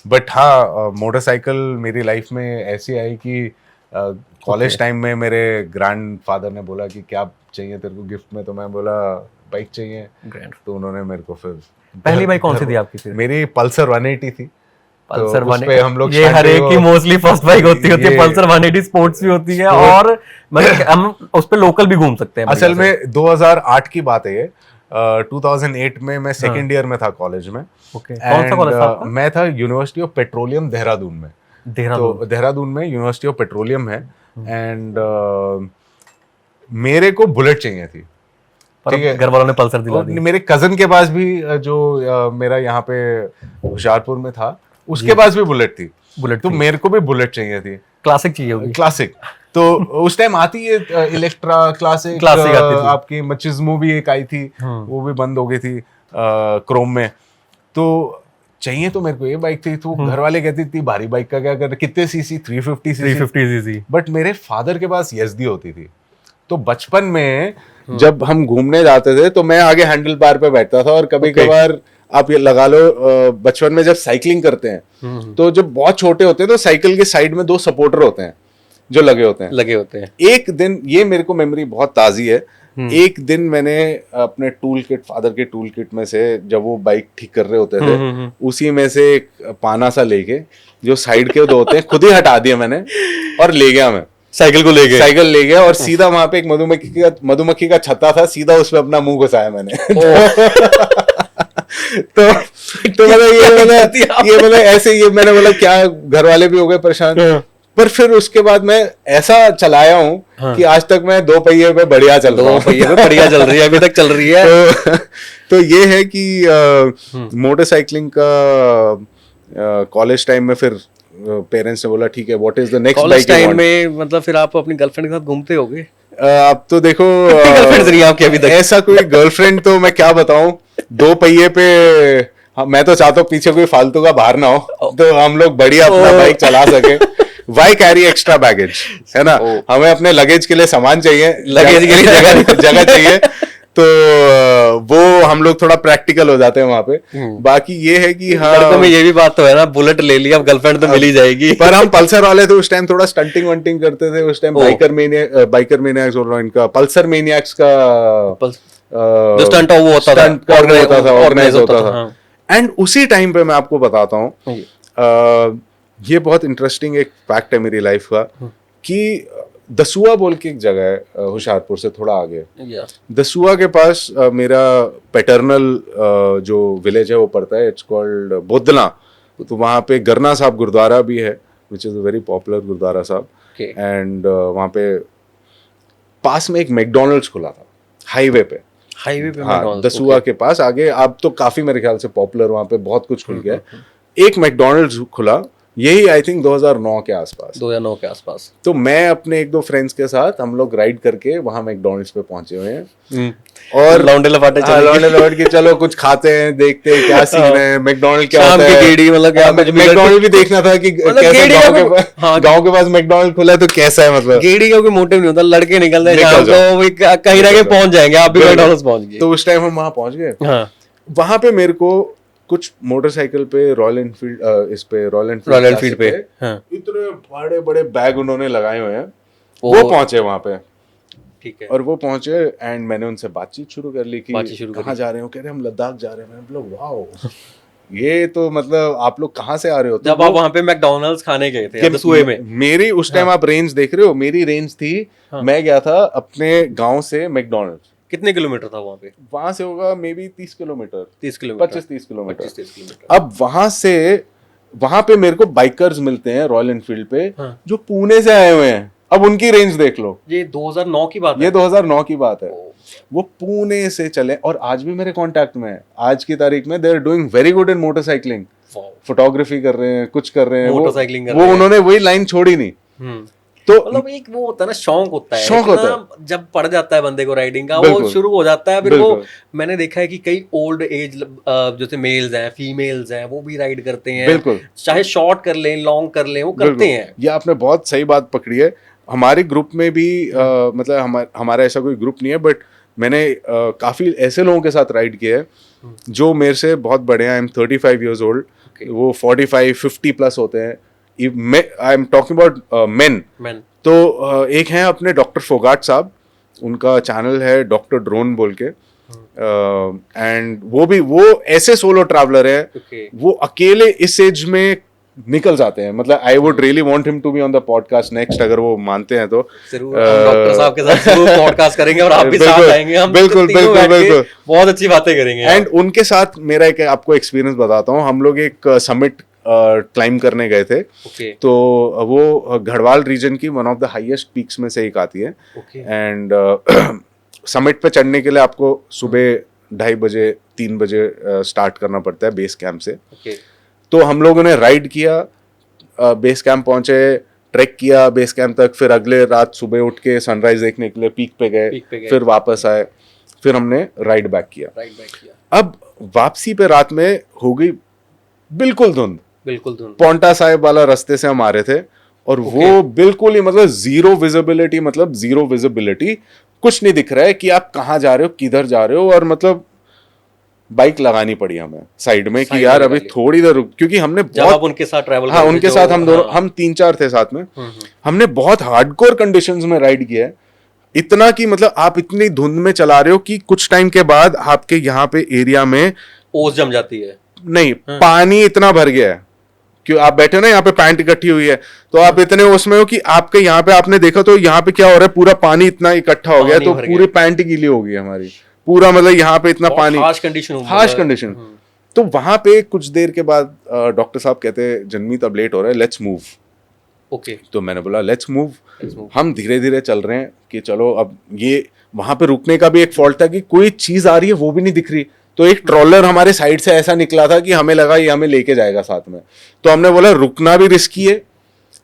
बट हाँ, मोटरसाइकिल मेरी लाइफ में ऐसी आई कि कॉलेज टाइम में मेरे ग्रैंडफादर ने बोला कि क्या चाहिए तेरे को गिफ्ट में, तो मैं बोला बाइक चाहिए। तो उन्होंने मेरे को फिर पहले बाइक कौन सी थी आपकी फिर? मेरी पल्सर 180 थी। पल्सर तो उस पे हम लोग, ये हर एक की मोस्टली फर्स्ट बाइक होती है। पल्सर 180 स्पोर्ट्स भी होती है, और मतलब हम उस पे लोकल भी घूम सकते हैं। असल में 2008 की बात है ये। 2008 में मैं सेकेंड ईयर में था कॉलेज में। कौन सा कॉलेज था आपका? मैं था यूनिवर्सिटी ऑफ पेट्रोलियम देहरादून में। तो देहरादून में यूनिवर्सिटी ऑफ पेट्रोलियम है। एंड मेरे को बुलेट चाहिए थी, ठीक है। घर वालों ने पल्सर दिला दी। मेरे कजन के पास भी, जो मेरा यहाँ पे होशियारपुर में था, उसके पास भी बुलेट थी। तो मेरे को भी बुलेट चाहिए थी, क्लासिक चाहिए होगी। क्लासिक। तो उस टाइम आती है इलेक्ट्रा क्लासिक आपकी मचिज्मो भी एक आई थी, वो भी बंद हो गई थी क्रोम में। तो चाहिए तो मेरे को ये बाइक थी। तो घर वाले कहते थी भारी बाइक का क्या कर, कितने सीसी? 350 सीसी। बट मेरे फादर के पास यजदी होती थी। तो बचपन में जब हम घूमने जाते थे तो मैं आगे हैंडल बार पे बैठता था, और कभी कभार आप ये लगा लो, बचपन में जब साइकिलिंग करते हैं तो जब बहुत छोटे होते हैं तो साइकिल के साइड में 2 सपोर्टर होते हैं जो लगे होते हैं। एक दिन, ये मेरे को मेमोरी बहुत ताजी है, एक दिन मैंने अपने टूल किट, फादर के टूल किट में से, जब वो बाइक ठीक कर रहे होते थे, उसी में से एक पाना सा लेके, जो साइड के 2 होते हैं, खुद ही हटा दिया मैंने और ले गया। मैं साइकिल ले गया और सीधा वहां पे एक मधुमक्खी का छत्ता था, सीधा उसमें अपना मुंह घुसाया मैंने। तो मतलब ऐसे, ये मैंने बोला क्या, घर वाले भी हो गए परेशान। पर फिर उसके बाद मैं ऐसा चलाया हूँ कि आज तक मैं 2 पहिए पे बढ़िया चल रहा हूँ। 2 पहिए पे बढ़िया चल रही है, अभी तक चल रही है। तो ये है कि मोटरसाइकिलिंग का कॉलेज टाइम में फिर पेरेंट्स ने बोला ठीक है, what is the next bike time में? मतलब फिर आप अपनी गर्लफ्रेंड के साथ घूमते होगे? अब तो देखो, गर्लफ्रेंड रही आपकी अभी तक? ऐसा कोई गर्लफ्रेंड तो मैं क्या बताऊं, 2 पहिए पे। मैं तो चाहता हूँ पीछे कोई फालतू का बाहर ना हो, तो हम लोग बढ़िया अपना बाइक चला सके। वाई कैरी एक्स्ट्रा बैगेज, है ना? हमें अपने लगेज के लिए सामान चाहिए, लगेज के लिए जगह चाहिए। तो वो हम लोग थोड़ा प्रैक्टिकल हो जाते हैं वहां पे। बाकी ये है कि हाँ, लड़कों में ये भी बात तो है ना, बुलेट ले लिया अब गर्लफ्रेंड तो मिल ही जाएगी। पर हम पल्सर वाले थे उस टाइम, थोड़ा स्टंटिंग वंटिंग करते थे उस टाइम। बाइकर मेनियाक्स बोल रहा हूँ, इनका पल्सर मेनियाक्स का जो स्टंट वो होता था, ऑर्गेनाइज होता था। हाँ। एंड उसी टाइम पे मैं आपको बताता हूँ, ये बहुत इंटरेस्टिंग एक फैक्ट है मेरी लाइफ का, कि दसुआ बोल के एक जगह है होशियारपुर से थोड़ा आगे। दसुआ के पास मेरा पैटर्नल जो विलेज है वो पड़ता है, इट्स कॉल्ड बोदला। तो वहाँ पे गरना साहब गुरुद्वारा भी है, which is a very popular gurdwara Sahib. And वहाँ पे पास में एक मैकडोनल्ड्स खुला था हाईवे पे। हाँ, दसुआ के पास आगे। अब तो काफी मेरे ख्याल से पॉपुलर वहाँ पे बहुत कुछ खुल गया है। एक मैकडोनल्ड्स खुला, यही आई थिंक 2009 के आसपास। 2009 के आसपास। तो मैं अपने एक दो फ्रेंड्स के साथ हम लोग राइड करके वहां मैकडोनल्ड्स पे पहुंचे हुए हैं और लौंडे लपाटे लौट के चलो कुछ खाते हैं, देखते हैं क्या सीन है, मैकडोनल्ड क्या होता है, गेड़ी मतलब क्या, मैकडोनल्ड भी देखना था कि कैसे गांव के पास मैकडोनल्ड खुला है तो कैसा है, मतलब गेड़ी का कोई मोटिव नहीं होता, लड़के निकलते हैं शाम को कहीं ना कहीं पहुंच जाएंगे, आप भी मैकडोनल्ड्स पहुंच गए। तो उस टाइम हम वहां पहुंच गए। वहां पे मेरे को कुछ मोटरसाइकिल पे रॉयल एनफील्ड, इस पे रॉयल एनफील्ड पे इतने बड़े बड़े बैग उन्होंने लगाए हुए हैं। वो पहुंचे वहां पे, ठीक है, और वो पहुंचे एंड मैंने उनसे बातचीत शुरू कर ली कि कहाँ जा रहे हो, कह रहे हम लद्दाख जा रहे हैं। मैंने बोला वाओ, ये तो मतलब आप लोग कहाँ से आ रहे हो? जब आप वहां पे मैकडोनल्ड्स खाने गए थे दसुए में, मेरी उस टाइम आप रेंज देख रहे हो, मेरी रेंज थी, मैं गया था अपने गाँव से मैकडोनल्ड्स। कितने किलोमीटर था वहां पे? वहां से होगा मे बी 30 किलोमीटर, 25-30 किलोमीटर। अब वहां से वहां पे मेरे को बाइकर्स मिलते हैं रॉयल एनफील्ड पे, जो पुणे से आए हुए हैं। अब उनकी रेंज देख लो, ये 2009 की बात है। ये 2009 की बात है। वो पुणे से चले और आज भी मेरे कांटेक्ट में है। आज की तारीख में they are doing very good in motorcycling, photography कर रहे हैं, कुछ कर रहे हैं, मोटरसाइकिलिंग वो उन्होंने वही लाइन छोड़ी नहीं। तो मतलब एक वो होता है ना, शौक होता है, जब पड़ जाता है बंदे को राइडिंग का, वो शुरू हो जाता है। फिर वो मैंने देखा है कि कई ओल्ड एज जैसे मेल्स हैं, फीमेल्स हैं, वो भी राइड करते हैं। बिल्कुल, चाहे शॉर्ट कर लें, लॉन्ग कर लें, वो करते हैं। ये आपने बहुत सही बात पकड़ी है। हमारे ग्रुप में भी मतलब हमारा ऐसा कोई ग्रुप नहीं है, बट मैंने काफी ऐसे लोगों के साथ राइड किया है जो मेरे से बहुत बड़े हैं। आई एम 35 years old, वो 45-50 प्लस होते हैं। I am talking about main. तो एक हैं अपने डॉक्टर फोगाट साहब, उनका चैनल है डॉक्टर ड्रोन बोल के, एंड वो ऐसे सोलो ट्रैवलर है, वो अकेले इस एज में निकल जाते हैं। मतलब I would really want him to be on the podcast next, अगर वो मानते हैं तो डॉक्टर साहब के साथ जरूर पॉडकास्ट करेंगे और आप भी साथ आएंगे। हम बिल्कुल बहुत अच्छी बातें करेंगे। एंड उनके साथ मेरा एक आपको एक्सपीरियंस बताता हूँ। हम लोग एक समिट क्लाइम करने गए थे। तो वो गढ़वाल रीजन की one of the highest peaks में से एक आती है। एंड समिट पे चढ़ने के लिए आपको सुबह 2:30 बजे 3 बजे स्टार्ट करना पड़ता है बेस कैंप से। तो हम लोगों ने राइड किया, बेस कैंप पहुंचे, ट्रैक किया बेस कैंप तक, फिर अगले रात सुबह उठ के सनराइज देखने के लिए पीक पे गए, फिर वापस आए, फिर हमने राइड बैक किया। अब वापसी पे रात में हो गई बिल्कुल धुंध। पोंटा साहिब वाला रास्ते से हम आ रहे थे और वो बिल्कुल ही मतलब जीरो विजिबिलिटी, कुछ नहीं दिख रहा है कि आप कहाँ जा रहे हो, किधर जा रहे हो। और मतलब बाइक लगानी पड़ी हमें साइड में कि यार अभी थोड़ी देर रुक, क्योंकि हमने बहुत उनके साथ ट्रैवल, हाँ उनके साथ हम दोनों, हम 3-4 थे साथ में। हमने बहुत हार्डकोर कंडीशंस में राइड किया है, इतना कि मतलब आप इतनी धुंध में चला रहे हो कि कुछ टाइम के बाद आपके यहाँ पे एरिया में ओस जम जाती है। नहीं, पानी इतना भर गया है, क्यों आप बैठे ना यहाँ पे पैंट इकट्ठी हुई है, तो आप इतने उसमें हो कि आपके यहाँ पे आपने देखा तो यहाँ पे क्या हो रहा है, पूरा पानी इतना इकट्ठा हो गया, तो पूरी पैंट गीली हो गई हमारी पूरा। मतलब यहाँ पे इतना पानी, हार्श कंडीशन। तो वहां पे कुछ देर के बाद डॉक्टर साहब कहते हैं जनमीत अब लेट हो रहा है, लेट्स मूव। तो मैंने बोला लेट्स मूव। हम धीरे धीरे चल रहे हैं कि चलो अब ये, वहां पे रुकने का भी एक फॉल्ट था कि कोई चीज आ रही है वो भी नहीं दिख रही। तो एक ट्रॉलर हमारे साइड से ऐसा निकला था कि हमें लगा ये हमें लेके जाएगा साथ में। तो हमने बोला रुकना भी रिस्की है,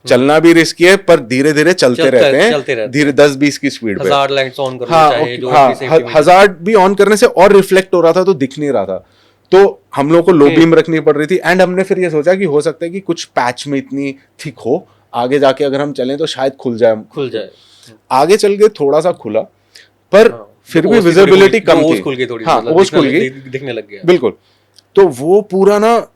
चलना भी रिस्की है, पर धीरे धीरे चलते रहते हैं, धीरे 10-20 की स्पीड पे। हजार्ड भी ऑन करने से और रिफ्लेक्ट हो रहा था तो दिख नहीं रहा था। तो हम लोग को लो बीम रखनी पड़ रही थी। एंड हमने फिर ये सोचा कि हो सकता है कि कुछ पैच में इतनी थिक हो, आगे जाके अगर हम चलें तो शायद खुल जाए। आगे चल के थोड़ा सा खुला, पर फिर भी विजिबिलिटी कम थी, स्कूल की थोड़ी हाँ मतलब वो स्कूल की दिखने लग गया। बिल्कुल। तो वो पूरा ना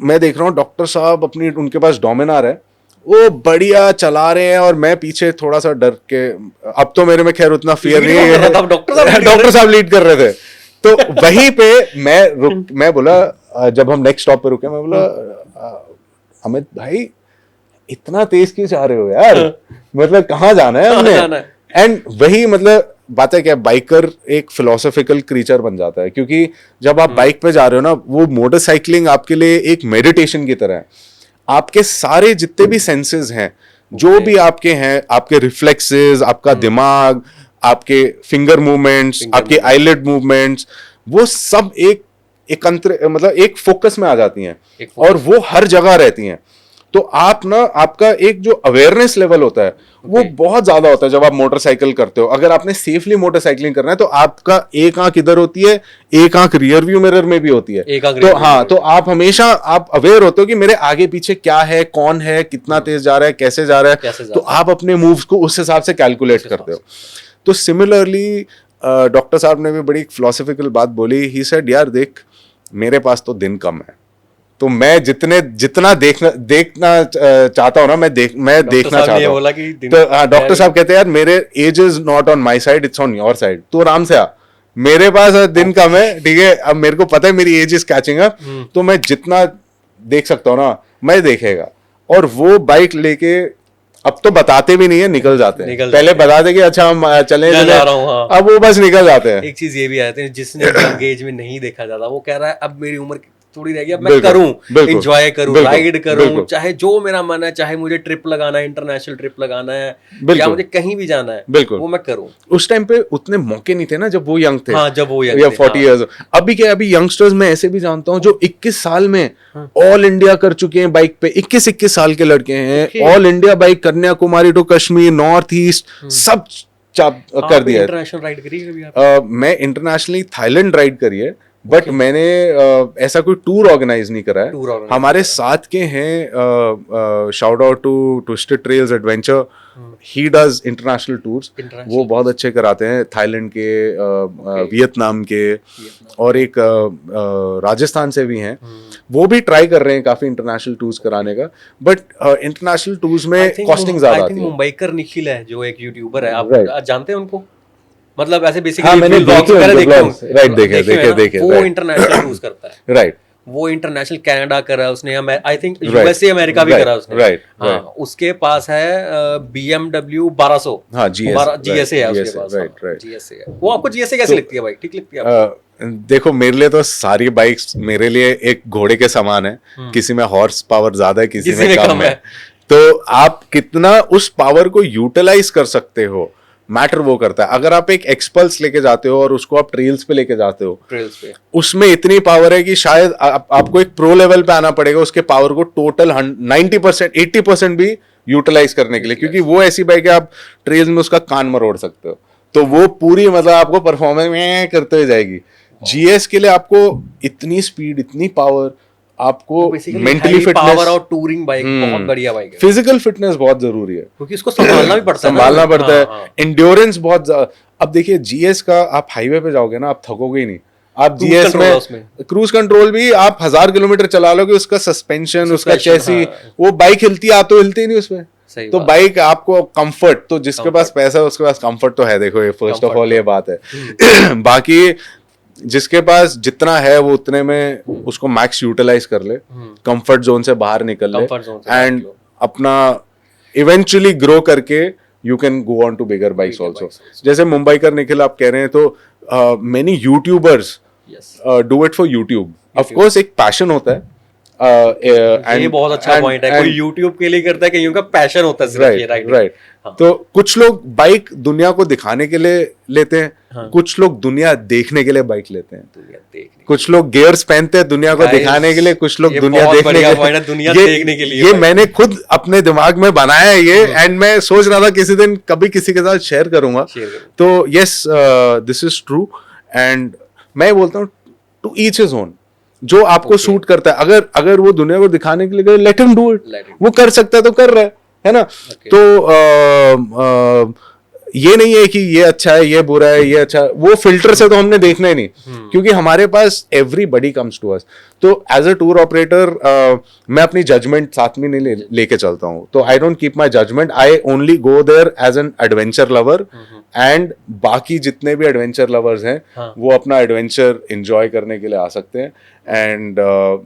मैं देख रहा हूँ डॉक्टर साहब अपनी उनके पास डोमिनार है, वो बढ़िया चला रहे हैं और मैं पीछे थोड़ा सा डर के, अब तो मेरे में खैर उतना फियर नहीं है, डॉक्टर साहब लीड कर रहे थे। तो वहीं पे मैं बोला जब हम नेक्स्ट स्टॉप पे रुके, मैं बोला अमित भाई इतना तेज क्यों जा रहे हो यार, मतलब कहाँ जाना है हमने। एंड वही मतलब बात है क्या, बाइकर एक फिलोसॉफिकल क्रीचर बन जाता है, क्योंकि जब आप बाइक पे जा रहे हो ना, वो मोटरसाइकिलिंग आपके लिए एक मेडिटेशन की तरह है। आपके सारे जितने भी सेंसेस हैं, जो भी आपके हैं, आपके रिफ्लेक्सेस, आपका दिमाग, आपके फिंगर मूवमेंट्स, आपके आईलिड मूवमेंट्स, वो सब एक मतलब एक फोकस में आ जाती हैं और वो हर जगह रहती हैं। तो आप ना, आपका एक जो अवेयरनेस लेवल होता है वो बहुत ज्यादा होता है जब आप मोटरसाइकिल करते हो। अगर आपने सेफली मोटरसाइकिलिंग करना है तो आपका एक आंख इधर होती है, एक आंख रियर व्यू मिरर में भी होती है। तो हाँ, तो आप हमेशा आप अवेयर होते हो कि मेरे आगे पीछे क्या है, कौन है, कितना तेज जा रहा है, कैसे जा रहा है, तो आप अपने मूव्स को उस हिसाब से कैलकुलेट करते हो। तो सिमिलरली डॉक्टर साहब ने भी बड़ी फिलोसॉफिकल बात बोली। ही सेड यार देख, मेरे पास तो दिन कम है, तो मैं जितना देखना चाहता हूँ ना, मैं देखना चाहता हूँ। तो डॉक्टर साहब कहते हैं यार मेरे age is not on my side, it's on your side, तो आराम से आ, मेरे पास दिन कम है, ठीक है। अब मेरे को पता है मेरी एज इज कैचिंग अप, तो मैं जितना देख सकता हूँ ना मैं देखेगा। और वो बाइक लेके अब तो बताते भी नहीं है, निकल जाते हैं। पहले बता दे कि अच्छा हम चले, अब वो बस निकल जाते हैं। एक चीज ये भी आती है, जिसने एज में नहीं देखा जाता वो कह रहा है अब मेरी उम्र थोड़ी रहेगी, अब मैं करूं, एंजॉय करूं, राइड करूं, चाहे जो मेरा मन है, चाहे मुझे ट्रिप लगाना है, इंटरनेशनल ट्रिप लगाना है, या मुझे कहीं भी जाना है, बिल्कुल वो मैं करूं। उस टाइम पे उतने मौके नहीं थे ना जब वो यंग थे। हाँ, जब वो यंग या 40 इयर्स। अभी क्या, अभी यंगस्टर्स में ऐसे भी जानता हूं जो 21 साल में ऑल इंडिया कर चुके हैं बाइक पे। 21 साल के लड़के हैं, all India bike, Kanyakumari to Kashmir, north east, सब कर दिया। इंटरनेशनल राइड करी है? मैं इंटरनेशनली थाईलैंड राइड करी है, बट मैंने ऐसा कोई टूर ऑर्गेनाइज नहीं करा है। हमारे साथ के हैं, shout out to twisted trails adventure, he does international tours, वो बहुत अच्छे कराते हैं। थाईलैंड के, वियतनाम के, और एक राजस्थान से भी हैं, वो भी ट्राई कर रहे हैं काफी इंटरनेशनल टूर्स कराने का। बट इंटरनेशनल टूर्स में कॉस्टिंग ज्यादा आती है। मुंबईकर निखिल है जो एक यूट्यूबर है, आप जानते हैं उनको? मतलब ऐसे बेसिकली, हाँ, मैंने देखे वो इंटरनेशनल टूर्स करता है, राइट। वो इंटरनेशनल कनाडा करा उसने, आई थिंक यूएसए अमेरिका भी करा उसने, राइट। हाँ, उसके पास है BMW 1200, हाँ, GSA है उसके पास, राइट। GSA है। वो आपको GSA कैसी लगती है बाइक? ठीक लगती है आपको? देखो, मेरे लिए तो सारी बाइक्स मेरे लिए एक घोड़े के समान है। किसी में हॉर्स पावर ज्यादा है, किसी में कम है। तो आप कितना उस पावर को यूटिलाइज कर सकते हो, मैटर वो करता है। अगर आप एक एक्सपल्स लेके जाते हो और उसको आप ट्रेल्स पे लेके जाते हो, ट्रेल्स पे उसमें इतनी पावर है कि शायद आपको एक प्रो लेवल पे आना पड़ेगा उसके पावर को टोटल 90%, 80% भी यूटिलाइज करने के लिए, क्योंकि वो ऐसी बाइक है आप ट्रेल्स में उसका कान मरोड़ सकते हो। तो वो पूरी मतलब आपको परफॉर्मेंस में करते हुए जाएगी। GS के लिए आपको इतनी स्पीड, इतनी पावर, आपको मेंटली फिटनेस, पावर और टूरिंग बाइक बहुत बढ़िया बाइक है। फिजिकल फिटनेस बहुत जरूरी है, क्योंकि इसको संभालना भी पड़ता है, एंड्योरेंस बहुत। अब देखिए GS का आप हाईवे पे जाओगे ना, आप थकोगे ही नहीं। आप GS में क्रूज कंट्रोल भी आप 1000 किलोमीटर चला लोगे, उसका सस्पेंशन, उसका चेसी, वो बाइक हिलती है, आप तो हिलती नहीं उसमें। तो बाइक आपको कंफर्ट, तो जिसके पास पैसा है उसके पास कंफर्ट तो है। देखो, ये फर्स्ट ऑफ ऑल ये बात है। बाकी जिसके पास जितना है वो उतने में उसको मैक्स यूटिलाइज कर ले, कंफर्ट जोन से बाहर निकल ले, एंड अपना इवेंचुअली ग्रो करके you can go on to bigger bikes also. जैसे मुंबई कर निखिल आप कह रहे हैं, तो many YouTubers do it for YouTube. Of course एक पैशन होता है, ये बहुत अच्छा पॉइंट है। कोई यूट्यूब के लिए करता है, कहीं उनका पैशन होता है, राइट। तो कुछ लोग बाइक दुनिया को दिखाने के लिए लेते हैं, कुछ लोग दुनिया देखने के लिए बाइक लेते हैं, कुछ लोग गियर्स पहनते हैं दुनिया को दिखाने के लिए, कुछ लोग दुनिया देखने के लिए। ये मैंने खुद अपने दिमाग में बनाया है ये, एंड मैं सोच रहा था किसी दिन कभी किसी के साथ शेयर करूंगा। तो yes, this is true, and मैं बोलता हूँ टू ईच हिज ओन, जो आपको सूट करता है। अगर वो दुनिया को दिखाने के लिए लेट हिम डू इट, वो कर सकता है तो कर रहा है ना। तो ये नहीं है कि ये अच्छा है, ये बुरा है, ये अच्छा है, वो फिल्टर से तो हमने देखना ही नहीं, क्योंकि हमारे पास एवरीबडी कम्स टू अस। तो एज अ टूर ऑपरेटर मैं अपनी जजमेंट साथ में नहीं लेके चलता हूँ, तो I don't keep my judgement, I only go there as an adventure lover, and बाकी जितने भी एडवेंचर लवर्स हैं वो अपना एडवेंचर एंजॉय करने के लिए आ सकते हैं। एंड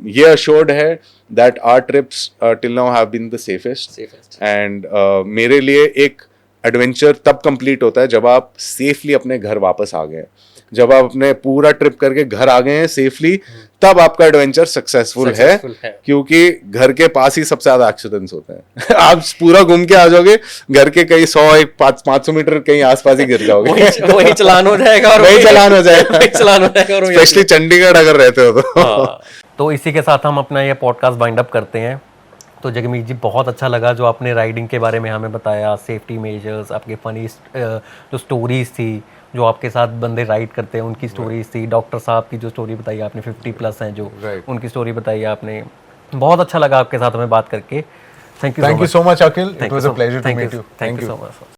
ये अश्योर्ड है that our trips till now have been the safest. And मेरे लिए एक एडवेंचर तब कंप्लीट होता है जब आप सेफली अपने घर वापस आ गए, जब आप अपने पूरा ट्रिप करके घर आ गए हैं सेफली, तब आपका एडवेंचर सक्सेसफुल है, क्योंकि घर के पास ही सबसे ज्यादा एक्सीडेंट्स होते हैं। आप पूरा घूम के आ जाओगे, घर के कहीं 100-500 मीटर कहीं आसपास ही गिर जाओगे, वही चलान हो जाएगा और वही चलान हो जाएगा, वही चलान हो जाएगा, स्पेशली चंडीगढ़ अगर रहते हो तो। तो इसी के साथ हम अपना ये पॉडकास्ट वाइंड अप करते हैं। तो जगमीत जी, बहुत अच्छा लगा जो आपने राइडिंग के बारे में हमें बताया, सेफ्टी मेजर्स, आपके फनी जो स्टोरीज थी, जो आपके साथ बंदे राइड करते हैं उनकी स्टोरीज थी, डॉक्टर साहब की जो स्टोरी बताई आपने 50+ हैं जो, उनकी स्टोरी बताई आपने। बहुत अच्छा लगा आपके साथ हमें बात करके। Thank you so much Akhil, it was a pleasure to meet you. Thank you so much.